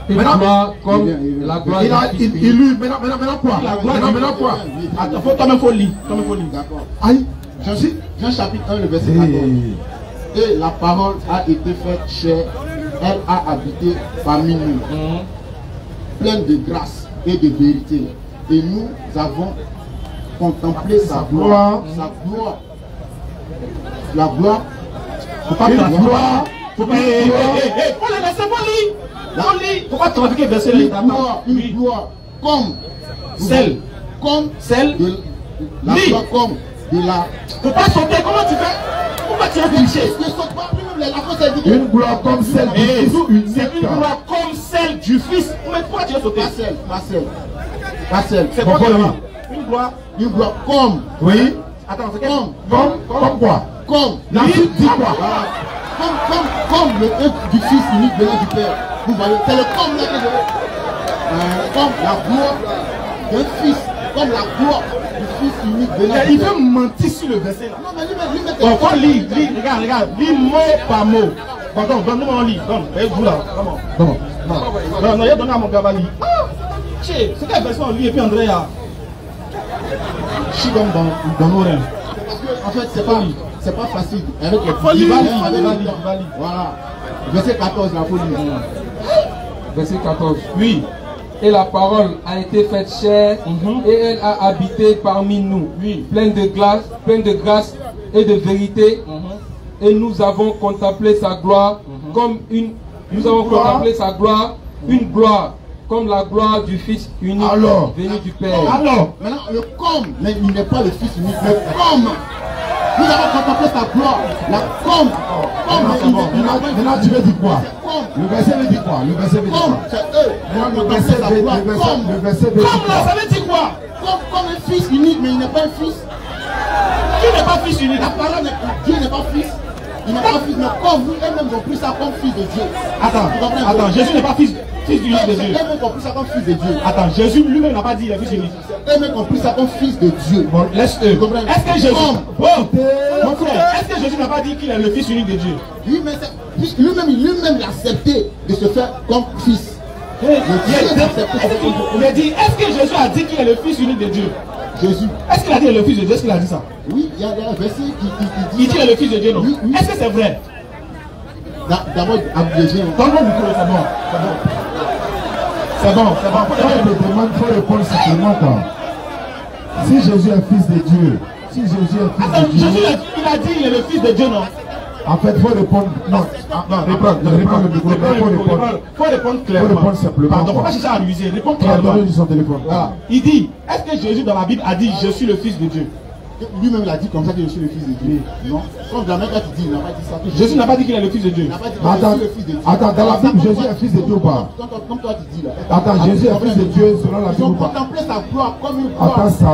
Une gloire comme la gloire du Fils. Il lit. Maintenant quoi? La gloire Maintenant quoi? Attends, toi-même faut lire. D'accord. Aïe. Jean chapitre 1, le verset 14. Et la parole a été faite chair, elle a habité parmi nous, pleine de grâce et de vérité. Et nous avons contemplé sa gloire. Sa gloire. La gloire. Faut pas la gloire. Faut pas le verset, faut lire. Faut pas trafiquer le verset. Une gloire comme Celle. Comme Celle. de la Lis. gloire comme de la. Faut pas sauter, comment tu fais? Pourquoi tu as triché? Ne saute pas, la France a dit que Une gloire comme celle du Eh, Fils c'est unique. une gloire comme celle du Fils. Mais pourquoi tu as sauté? pas celle. C'est quoi là? Une gloire. Une gloire comme. Oui. Attends, c'est quel? Comme quoi? Comme. La suite dit quoi? Comme le œuvre du Fils unique venant du Père. Vous voyez, c'est le comme là que je comme la gloire d'un Fils. Comme la gloire du Fils unique venant du Il Père. veut mentir sur le verset là. Non, mais lui, Bon, faut lire, regarde, lis mot par mot. Pardon, donne-nous on lit. Donne, vous là. Comment? Non, il a donné à mon gars, va lire. Ah! C'est quelle version on lit et puis André a. Je suis comme dans nos rêves. En fait, c'est pas facile. Avec les Folie. Voilà. Verset 14, la folie. Verset 14. Oui. Et la parole a été faite chair et elle a habité parmi nous, pleine de grâce et de vérité. Et nous avons contemplé sa gloire comme une gloire comme la gloire du Fils unique venu du Père. Alors, maintenant, le comme, mais il n'est pas le Fils unique, mais comme. Nous avons contemplé sa gloire. La comme. Maintenant, tu veux dire quoi? Le verset veut dire quoi? Le verset veut dire quoi? C'est eux. Le verset veut dire Comme là, ça veut dire quoi? Comme un Fils unique, mais il n'est pas un Fils. Qui n'est pas fils unique? La parole Dieu n'est pas Fils. Il n'est pas Fils, mais comme vous, eux-mêmes ont pris ça comme Fils de Dieu. Attends, Jésus n'est pas fils unique de Dieu. Eux-mêmes ont pris ça comme Fils de Dieu. Attends, Jésus lui-même n'a pas dit il est fils unique. Eux-mêmes ont pris ça comme Fils de Dieu. Bon, laisse-eux. Est-ce que Jésus... Mon frère, est-ce que Jésus n'a pas dit qu'il est le fils unique de Dieu? Lui-même, il a accepté de se faire comme Fils. Il a dit, est-ce que Jésus a dit qu'il est le fils unique de Dieu? Jésus. Est-ce qu'il a dit le fils de Dieu? Est-ce qu'il a dit ça? Oui, il y a un verset qui dit... Il dit qu'il est le fils de Dieu, non? Oui. Est-ce que c'est vrai? D'abord, Abdiégé. Donne-moi le micro, c'est bon. Quand il me demande, il faut répondre simplement quoi. Si Jésus est fils de Dieu, Attends, Jésus, il a dit qu'il est le fils de Dieu, non? en fait, il faut répondre. Non, reprends le micro. Faut répondre clairement. Faut répondre simplement. Pardon, faut pas chercher à amuser. Réponds Il a clairement. donné son téléphone. Voilà. Il dit, est-ce que Jésus dans la Bible a dit je suis le fils de Dieu? Lui-même l'a dit comme ça que je suis le Fils de Dieu. Non. Comme la même quand tu dis, il n'a pas dit ça. Jésus n'a pas dit qu'il est le fils de Dieu. Il n'a pas dit que je suis le Fils de Dieu. Attends, dans la Bible, Jésus est fils de Dieu ou pas? Comme toi tu dis là. Attends, Jésus est fils de Dieu selon la Ils ont Bible ou pas? contemplé sa gloire comme une gloire. Attends, ça,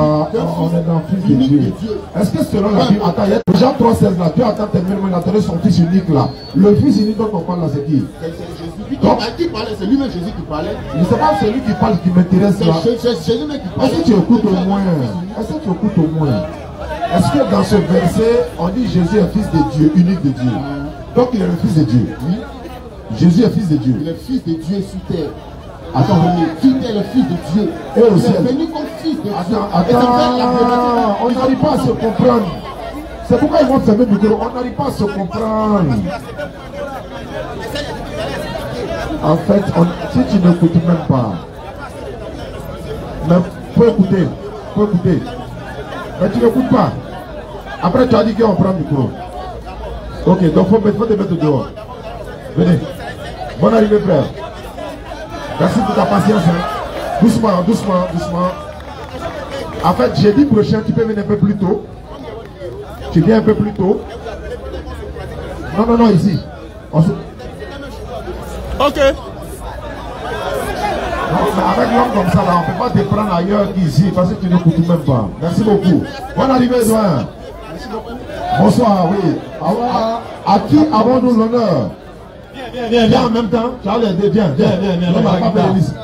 on est dans le fils de Dieu. Est-ce que selon la Bible, attends, il y a Jean 3,16 là, Dieu attend tellement, il a donné son fils unique là. Le fils unique dont on parle là, c'est qui? C'est Jésus. Qui parlait? C'est lui-même Jésus qui parlait. Mais c'est pas celui qui parle qui m'intéresse là. C'est Jésus-même qui parlait. Est-ce que tu écoutes au moins? Est-ce que dans ce verset, on dit Jésus est fils de Dieu, unique de Dieu? Donc il est le fils de Dieu. Oui. Jésus est fils de Dieu. Il est fils de Dieu sur terre. Attends, Fils est le fils de Dieu. Et au Il ciel. est venu comme fils de Dieu. Attends, on n'arrive pas à se comprendre. C'est pourquoi ils vont fermer le micro. On n'arrive pas à se comprendre. En fait, si tu n'écoutes même pas, mais faut écouter. Mais tu n'écoutes pas. Après, tu as dit qu'on prend le micro. Ok, donc faut te mettre dehors. Venez. Bonne arrivée, frère. Merci pour ta patience. Hein. Doucement. En fait, jeudi prochain, tu peux venir un peu plus tôt. Tu viens un peu plus tôt. Non, ici. Ok. Avec l'homme comme ça, là, on ne peut pas te prendre ailleurs qu'ici parce que tu ne coûtes même pas. Merci beaucoup. Bonne arrivée, Edouard. Bonsoir, oui. À qui avons-nous l'honneur? Viens en même temps. Charles, viens. L'homme a pas fait de liste.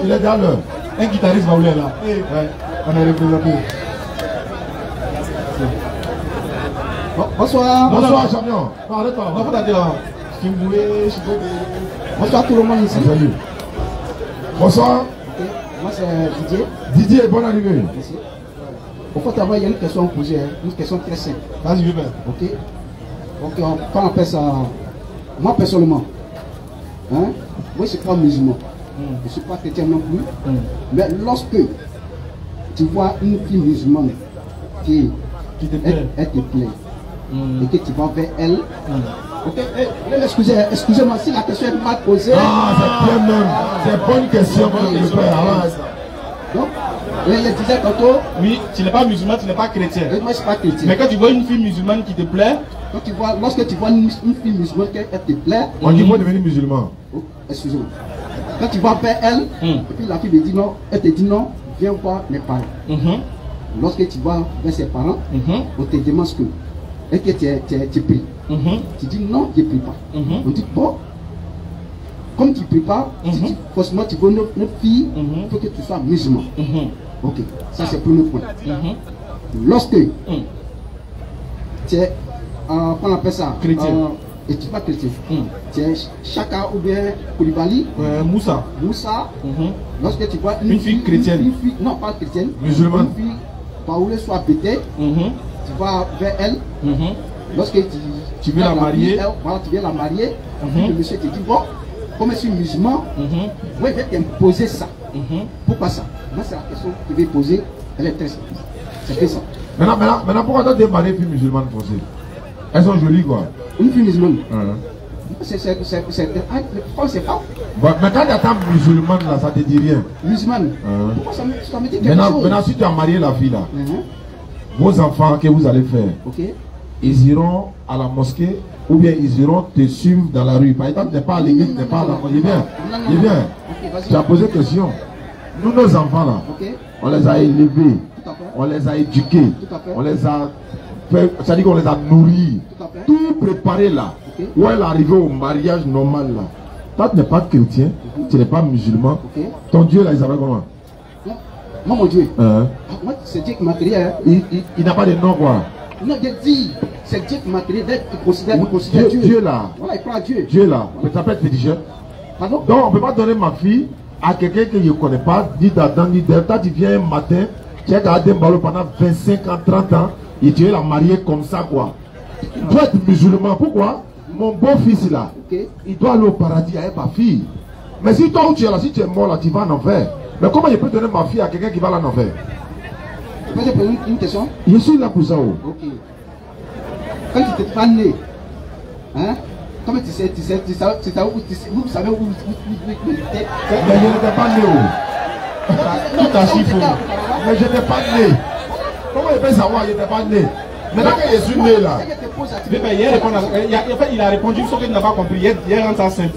Il est dans l'heure. Un guitariste va où là? On est représenté. Bonsoir. champion. Arrête-toi. Bonsoir tout le monde ici. Salut. Bonsoir. Okay. Moi c'est Didier. Didier, bonne arrivée. Merci. Au fait, il y a une question à poser, une question très simple. Vas-y, viens. Ok. Donc, quand on appelle ça, moi personnellement, hein, moi je ne suis pas musulman, je ne suis pas chrétien non plus, mais lorsque tu vois une fille musulmane qui te plaît, et que tu vas vers elle, ok, excusez-moi si la question est mal posée. Ah, c'est bien même. C'est bonne question pour le frère. Donc, je disais tantôt. Oui, tu n'es pas musulman, tu n'es pas chrétien. Moi, je ne suis pas chrétien. Mais quand tu vois une fille musulmane qui te plaît, lorsque tu vois une fille musulmane qui te plaît, on dit faut devenir musulman. Oh, excusez-moi. Quand tu vas vers elle, et puis la fille te dit non, elle te dit non, viens voir mes parents. Lorsque tu vas vers ses parents, on te demande ce que. Est-ce que tu pries? Tu dis non, je ne prie pas. On dit bon, comme tu ne pries pas, forcément tu veux notre fille, il faut que tu sois musulman. Ok, ça c'est le premier point. Lorsque tu es, on appelle ça, chrétien. et tu n'es pas chrétien. Tu es Chaka ou bien Koulibaly. Moussa. Moussa. Lorsque tu vois une fille chrétienne. Une fille, non, pas chrétienne. Musulmane. Une fille, Paoulé soit pété. Tu vas vers elle. Lorsque tu veux la marier. Voilà, tu viens la marier. Le monsieur te dit, bon, comme je suis musulman, moi je vais t'imposer ça. Pourquoi ça? Moi c'est la question que je vais poser. Elle est très simple. C'est que ça. Maintenant, pourquoi tu as marié une fille musulmane foncée? Elles sont jolies quoi. Une fille musulmane. C'est pas. Bon, mais quand tu attends musulmane là, ça te dit rien. Musulmane. Pourquoi ça me dit quelque chose? Maintenant, si tu as marié la fille là, vos enfants, que vous allez faire? Ils iront à la mosquée ou bien ils iront te suivre dans la rue. Par exemple, tu n'es pas à l'église, tu n'es pas à la mosquée. Il vient. Tu as posé question. Nous, nos enfants là, on les a élevés, on les a éduqués, on les a fait, c'est-à-dire qu'on les a nourris, tout préparé là. Où elle est arrivée au mariage normal là. Toi, tu n'es pas chrétien, tu n'es pas musulman. Ton Dieu là, il s'appelle comment? Moi, mon Dieu. Moi, c'est Dieu qui m'a créé. Il n'a pas de nom quoi? Non, je dis, c'est Dieu qui m'a créé d'être considéré Dieu. Dieu là. Voilà, il croit à Dieu. Dieu là. Mais tu t'appelles féticheur. Pardon? Donc on ne peut pas donner ma fille à quelqu'un que je ne connais pas, ni d'Adam, ni d'Ève. Toi, tu viens un matin, tu as gardé un ballon pendant 25 ans, 30 ans, et tu es la mariée comme ça quoi. Il doit être musulman. Pourquoi? Mon beau-fils là, il doit aller au paradis avec ma fille. Mais si toi où tu es là, si tu es mort là, tu vas en enfer. Mais comment je peux donner ma fille à quelqu'un qui va en enfer? Tu peux te poser une question? Je suis là pour ça. Ok. Quand tu n'étais pas né, hein? Comment tu sais, vous savez où tu étais? Mais je n'étais pas né. Tout à chiffre. Mais je n'étais pas né. Comment je peux savoir que je n'étais pas né? Maintenant que je suis né là. Il a répondu, sauf qu'il n'a pas compris. Il rentre à simple.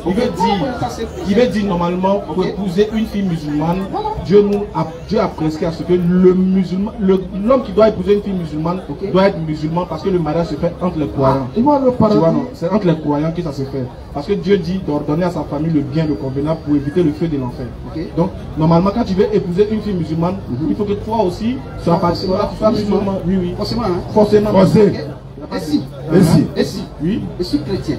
Il veut dire normalement, pour épouser une fille musulmane, Dieu a prescrit à ce que l'homme qui doit épouser une fille musulmane doit être musulman parce que le mariage se fait entre les croyants. C'est entre les croyants que ça se fait. Parce que Dieu dit d'ordonner à sa famille le bien, le convenable pour éviter le feu de l'enfer. Donc, normalement, quand tu veux épouser une fille musulmane, il faut que toi aussi sois musulman. Oui. Forcément. Et si oui, je suis chrétien.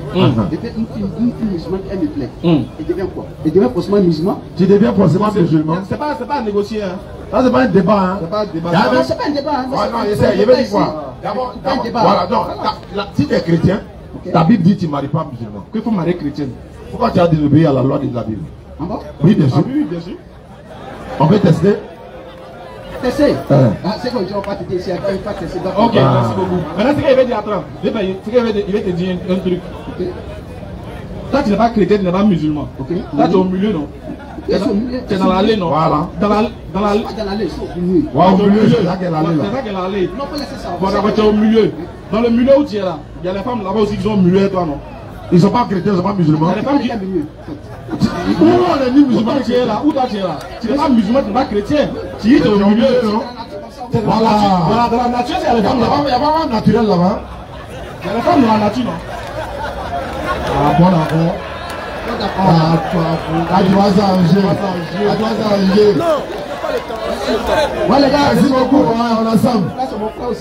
Et puis une fille musulmane, elle me plaît. Elle devient quoi? Elle devient forcément musulman. Tu deviens forcément musulman. C'est pas à négocier. Ça, c'est pas un débat. Hein. C'est pas un débat. Non, c'est pas un débat. Non, je vais dire quoi? D'abord, voilà, donc, si tu es chrétien, ta Bible dit que tu ne maries pas musulman. Qu'il faut marier chrétienne. Pourquoi tu as désobéi à la loi de la Bible? Oui, bien sûr. Oui, bien sûr. On peut tester? Tester? C'est qu'on ne va pas te tester. Pas tester. Ok, merci beaucoup. Maintenant, c'est qu'il va dire, attends, il va te dire un truc. Toi, tu n'es pas chrétien, tu n'es pas musulman. Là, tu es au milieu, non? Tu es dans l'allée, non? Voilà. Dans l'allée, c'est au milieu. Au milieu, c'est ça qu'elle allait là. C'est ça qu'elle allait. Non, pas laisser ça. Bon, d'accord, tu es au milieu. Dans le milieu où tu es là, il y a les femmes là-bas aussi qui sont au milieu, toi, non? Ils ne sont pas chrétiens, ils ne sont pas musulmans. Il y a les femmes qui sont au milieu. Où on est ni musulman? Tu es là, où toi tu es là? Tu n'es pas musulman, tu n'es pas chrétien. Tu es au milieu, non? Voilà, dans la nature, il y a les femmes là-bas. Il y a pas un naturel là-bas. Il y a les femmes dans la nature, non? Ah bon, d'accord. Ah, tu vas s'arranger. Ouais, les gars, merci beaucoup. On est ensemble. Non,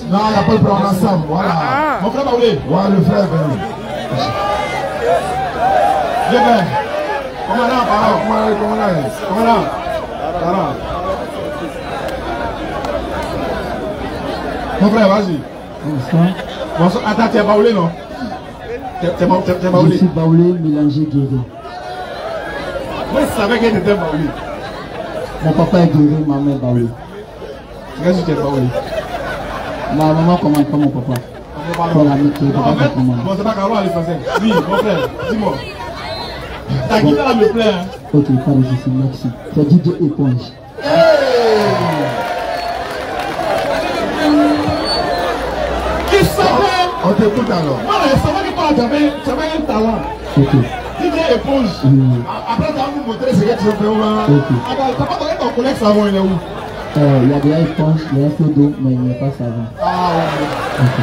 il n'y a pas de problème, on est ensemble. Voilà. Mon frère Baoulé. Ouais, le frère, ben. Je vais. Commandant. Mon frère, vas-y. Bonsoir. Attends, tu es Baoulé, non? Tu es Baoulé. Je suis Baoulé, mélangé guéri. Moi, je savais qu'elle était Baoulé. Mon papa est guéri, ma mère est Baoulé. Qu'est-ce que tu es Baoulé? Ma maman commande pas mon papa. Pour la mettre, papa commande. Bon, c'est pas Carlo à l'essentiel. Oui, mon frère, dis-moi. Ta guitare me plaît, hein? Ok, pas de soucis, merci. C'est DJ Éponge. Qui savait? On t'écoute alors. Moi, je savais que toi, tu avais un talent. Ok. DJ Éponge. Après, tu vas nous montrer ce que tu fais. Ok. Attends, t'as pas donné ton collègue savon, il est où? Il y a déjà Éponge, il y a un peu d'eau, mais il n'y a pas savon. Ah, ouais. Ok.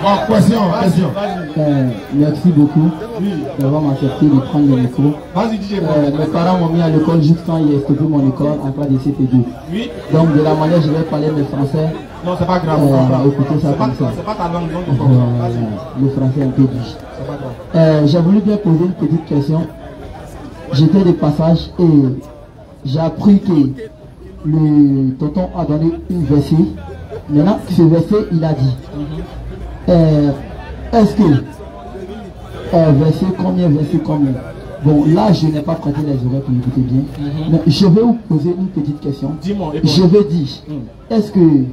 Bon, question. Merci beaucoup d'avoir accepté de prendre le micro. Mes parents m'ont mis à l'école juste quand il a stoppé mon école en cas de CP2. Oui. Donc de la manière je vais parler mes français. Non, c'est pas grave. Écoutez ça comme ça. C'est pas ta langue, donc le français est un peu dur. C'est pas grave. J'ai voulu bien poser une petite question. J'étais de passage et j'ai appris que le tonton a donné une verset. Maintenant, ce verset, il a dit est-ce que verset combien? Bon, là, je n'ai pas prêté les oreilles pour écouter bien. Mais je vais vous poser une petite question. Dis-moi. Je vais dire est-ce que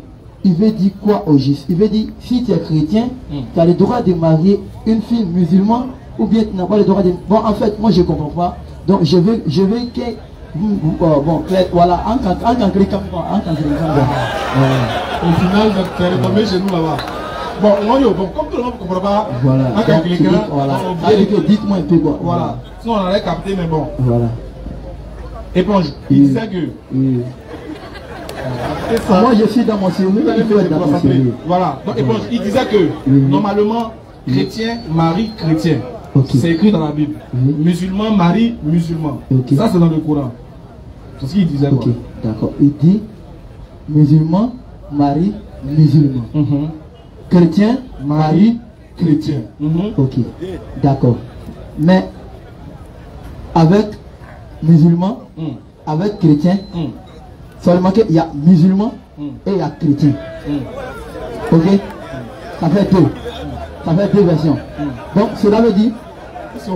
il veut dire quoi au juste? Il veut dire si tu es chrétien, tu as le droit de marier une fille musulmane ou bien tu n'as pas le droit de. Bon, en fait, moi je ne comprends pas. Donc, je veux que. Bon, voilà, en tant que chrétien. Au final, tu es retombé chez nous là-bas. Bon, comme tout le monde ne comprend pas, voilà. En tant que chrétien, dites-moi un peu quoi. Voilà. Sinon, on aurait capté, mais bon. Voilà. Éponge, il disait que. Moi, je suis dans mon série. Voilà. Donc, éponge, il disait que normalement, chrétien marie chrétien. C'est écrit dans la Bible. Musulman marie musulman. Ça, c'est dans le Coran. C'est ce qu'il disait. D'accord. Il dit musulman marie musulman. Chrétien marie chrétien. Ok. D'accord. Mais avec musulman, avec chrétien, seulement qu'il y a musulman et il y a chrétien. Ok. Ça fait deux. Ça fait deux versions. Donc cela veut dire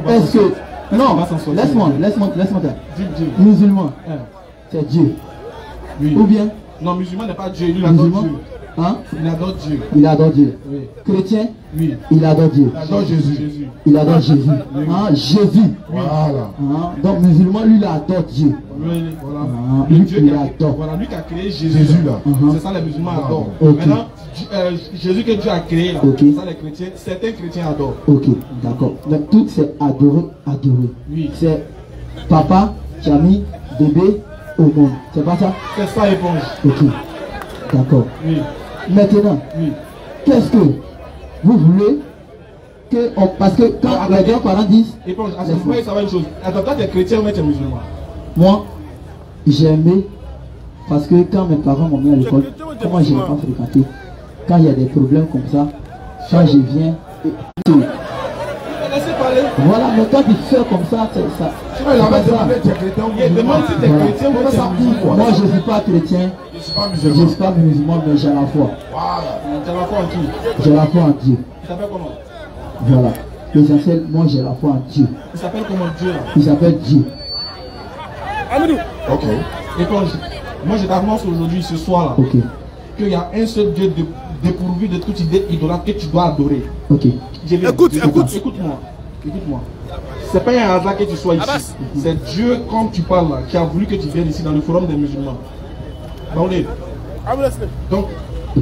est-ce que non, laisse-moi musulman c'est Dieu. Ou bien non, musulman n'est pas Dieu, il adore Dieu. Hein? Il adore Dieu. Il adore Dieu. Oui. Chrétien? Oui. Il adore Dieu. Il adore Jésus. Il adore Jésus. Oui. Hein? Jésus. Voilà. Hein? Donc musulman, lui, il adore Dieu. Oui, voilà. Lui, il adore. Voilà, lui qui a créé Jésus là. C'est ça les musulmans adorent. Maintenant, Jésus que Dieu a créé là, c'est ça les chrétiens, certains chrétiens adorent. Ok, d'accord. Donc tout c'est adorer. Oui. C'est papa, Jami, bébé, au monde. C'est pas ça? C'est ça, éponge. Ok. D'accord. Oui. Maintenant, qu'est-ce que vous voulez que parce que quand les grands-parents disent. Éponge, à ce moment, il savoir une chose. Attends, toi, tu es chrétien ou tu es musulman? Moi, j'ai aimé parce que quand mes parents m'ont mis à l'école, comment je n'ai pas fréquenté. Quand il y a des problèmes comme ça, quand je viens. Voilà, mais quand tu fais comme ça, c'est ça. Moi je ne suis pas chrétien, je ne suis pas musulman, mais j'ai la foi. Tu as la foi en qui? J'ai la foi en Dieu. Il s'appelle comment? Voilà. L'essentiel, moi j'ai la foi en Dieu. Il s'appelle comment Dieu là? Il s'appelle Dieu. Ok. Éponge, moi je t'annonce aujourd'hui, ce soir là, qu'il y a un seul Dieu dépourvu de toute idée idolâtre que tu dois adorer. Ok. Écoute-moi. C'est pas un hasard que tu sois ici. C'est Dieu, comme tu parles là, qui a voulu que tu viennes ici dans le forum des musulmans. Donc,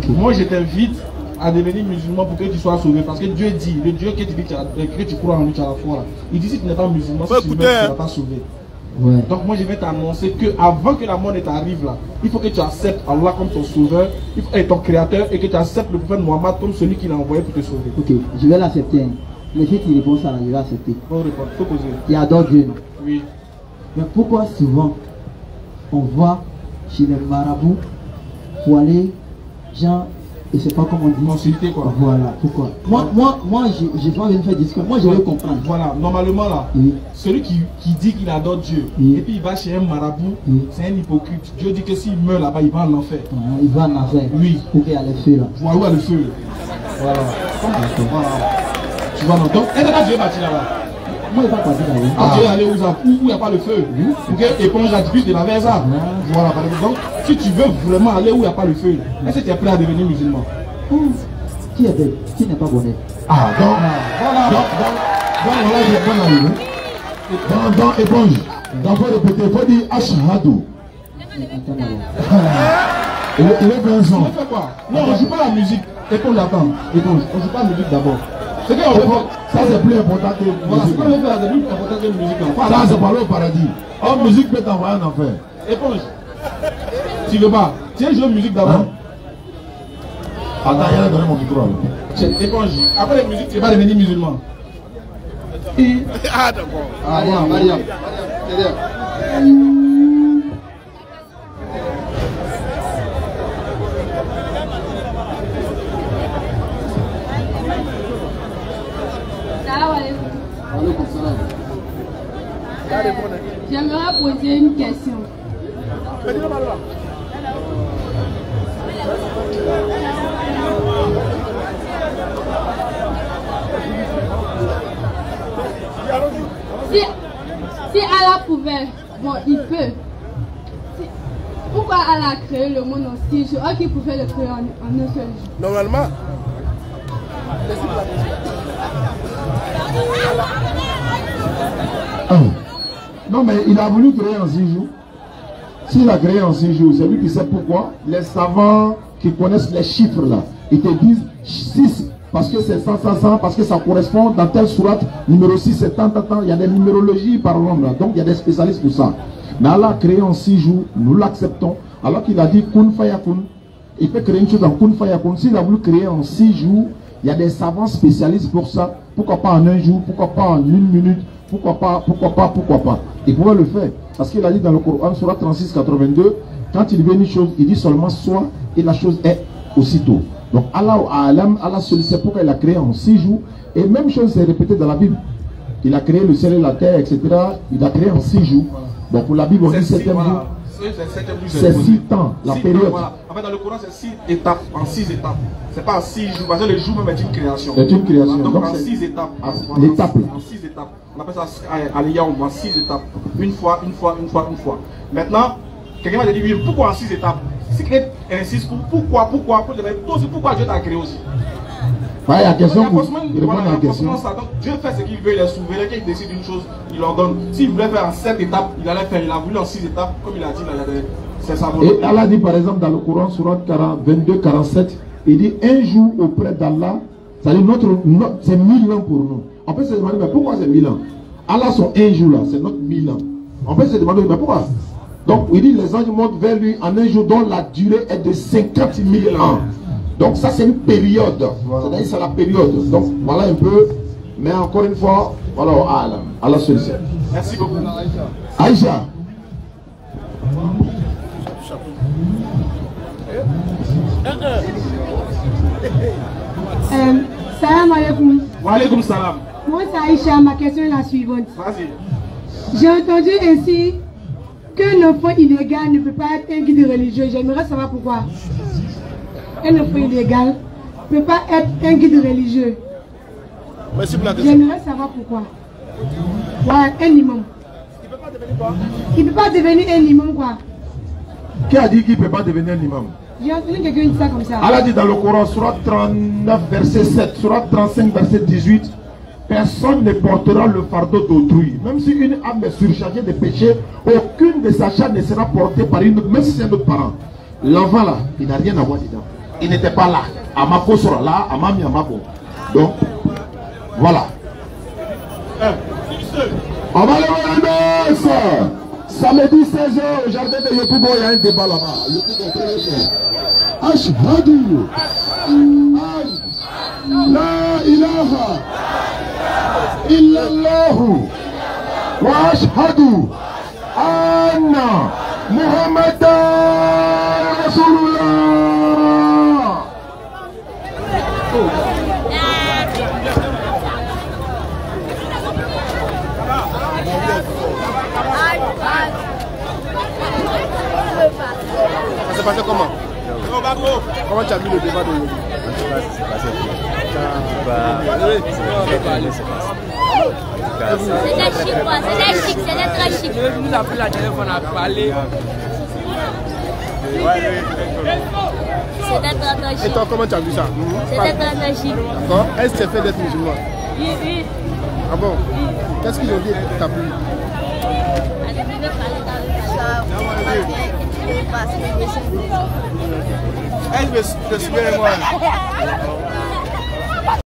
moi je t'invite à devenir musulman pour que tu sois sauvé. Parce que Dieu dit, le Dieu que tu dis que tu crois en lui, tu as la foi là. Il dit si tu n'es pas musulman, si tu ne vas pas sauver. Ouais. Donc moi je vais t'annoncer que avant que la mort ne t'arrive là, il faut que tu acceptes Allah comme ton sauveur, et ton créateur, et que tu acceptes le prophète Mohammed comme celui qui l'a envoyé pour te sauver. Ok, je vais l'accepter. Mais si tu réponds ça, je vais accepter. Bonne réponse, faut poser. Il adore Dieu. Oui. Mais pourquoi souvent on va chez les marabouts pour aller, genre, et c'est pas comment on dit. Consulter quoi. Voilà, pourquoi. Moi, je vais venir faire discours. Moi, je vais comprendre. Voilà, normalement là, celui qui dit qu'il adore Dieu, et puis il va chez un marabout, c'est un hypocrite. Dieu dit que s'il meurt là-bas, il va en enfer. Il va en enfer. Oui. Pour qu'il y a le feu là. Voilà, où il y a le feu. Voilà. Tu vois, non. Donc, est-ce que Dieu est parti là-bas? Moi, il va partir là-bas. Dieu est allé où il n'y a pas le feu. Pour que éponge la diffuse de la vers ça. Voilà, par exemple. Donc, si tu veux vraiment aller où il n'y a pas le feu, est-ce que tu es prêt à devenir musulman? Qui est bête? Qui n'est pas bonnet? Ah, donc, voilà. Donc, voilà, j'ai dans éponge. Donc, faut répéter, il faut dire Ashhadu. Il est bien son. On fait quoi? Non, on ne joue pas la musique. Éponge, attends. Éponge, on ne joue pas la musique d'abord. C'est qu'on veut faire. Ça, c'est plus important que la voilà, musique. Ce qu'on veut faire, c'est plus important que la musique. Ça, c'est parler au paradis. Oh, musique peut t'envoyer en enfer. Éponge. Tu veux pas? Tiens, je veux musique d'abord. Attends, il a donné mon micro. C'est éponge. Après la musique, tu vas devenir musulman. Ah, d'accord. Mariam. J'aimerais poser une question. Si Allah pouvait, bon, il peut. Pourquoi Allah a créé le monde en 6 jours alors qu'il pouvait le créer en un seul jour? Normalement. Non, mais il a voulu créer en 6 jours. S'il a créé en 6 jours, c'est lui qui sait pourquoi. Les savants qui connaissent les chiffres là, ils te disent 6 parce que c'est 100, parce que ça correspond dans telle sourate, numéro 6 c'est tant. Il y a des numérologies par nombre là, donc il y a des spécialistes pour ça. Mais Allah a créé en 6 jours, nous l'acceptons. Alors qu'il a dit kun fayakun, il peut créer une chose en kun fayakun. S'il a voulu créer en 6 jours, il y a des savants spécialistes pour ça. Pourquoi pas en un jour, pourquoi pas en une minute, pourquoi pas. Il pouvait le faire. Parce qu'il a dit dans le Coran, Surah 36, 82, quand il veut une chose, il dit seulement soit et la chose est aussitôt. Donc Allah seul sait pourquoi il a créé en 6 jours. Et même chose c'est répété dans la Bible. Il a créé le ciel et la terre, etc. Il a créé en 6 jours. Donc pour la Bible, on dit 7e jour. C'est 6 temps, la période. Voilà. En fait, dans le Coran, c'est 6 étapes, en 6 étapes. C'est pas en 6 jours, parce que le jour même est une création. C'est une création. Donc en 6 étapes. L'étape. En 6 étapes. On appelle ça Aliyaoum, en 6 étapes. Une fois. Maintenant, quelqu'un va te dire, oui, pourquoi en 6 étapes? Si quelqu'un insiste, pourquoi Dieu t'a créé aussi? Il y a question pour répondre à la question. Dieu fait ce qu'il veut, il est souverain, quand il décide une chose, il ordonne. S'il voulait faire en 7 étapes, il allait faire. Il a voulu en 6 étapes, comme il a dit, c'est sa volonté. Et Allah dit par exemple dans le Coran, Surat 22-47, il dit un jour auprès d'Allah, c'est-à-dire c'est 1000 ans pour nous. On peut se demander, mais pourquoi c'est 1000 ans? Allah, son un jour là, c'est notre 1000 ans. On peut se demander, mais pourquoi? Donc il dit, les anges montent vers lui en un jour dont la durée est de 50 000 ans. Donc ça c'est une période, c'est-à-dire c'est la période. Donc voilà un peu, mais encore une fois, voilà, Allah seul sait. Merci beaucoup. Aïcha. Salam alaikum. Wa alaikum salam. Moi c'est Aïcha, ma question est la suivante. Vas-y. J'ai entendu ainsi qu'un enfant illégal ne peut pas être un guide religieux. J'aimerais savoir pourquoi. Un enfant illégal ne peut pas être un guide religieux. Merci pour la question. J'aimerais savoir pourquoi. Voilà, un imam. Il ne peut pas devenir quoi? Il ne peut pas devenir un imam quoi. Qui a dit qu'il ne peut pas devenir un imam? J'ai entendu quelqu'un dire ça comme ça. Allah dit dans le Coran, Surat 39, verset 7, Surat 35, verset 18, personne ne portera le fardeau d'autrui. Même si une âme est surchargée de péché, aucune de sa charge ne sera portée par une autre, même si c'est un autre parent. L'enfant là, il n'a rien à voir dedans. Il n'était pas là. Amako sera là, Amami Amako. Donc, voilà. On va aller voir la messe. Samedi 16h au jardin de Yopoubo, il y a un débat là-bas. Ashhadu la ilaha illallah wa ashhadu anna Muhammadan Rasulullah. Ça s'est passé comment? Comment tu as vu le débat de Yogi? C'était chic quoi, c'était chic, c'était très chic. Je nous appelle la dernière fois, on a parlé. C'était très chic. Et toi, comment tu as vu ça? C'était très chic. D'accord. Est-ce que c'est fait d'être musulman? Oui. Ah bon? Qu'est-ce qu'ils ont dit pour ta pluie? Elle veut se moi.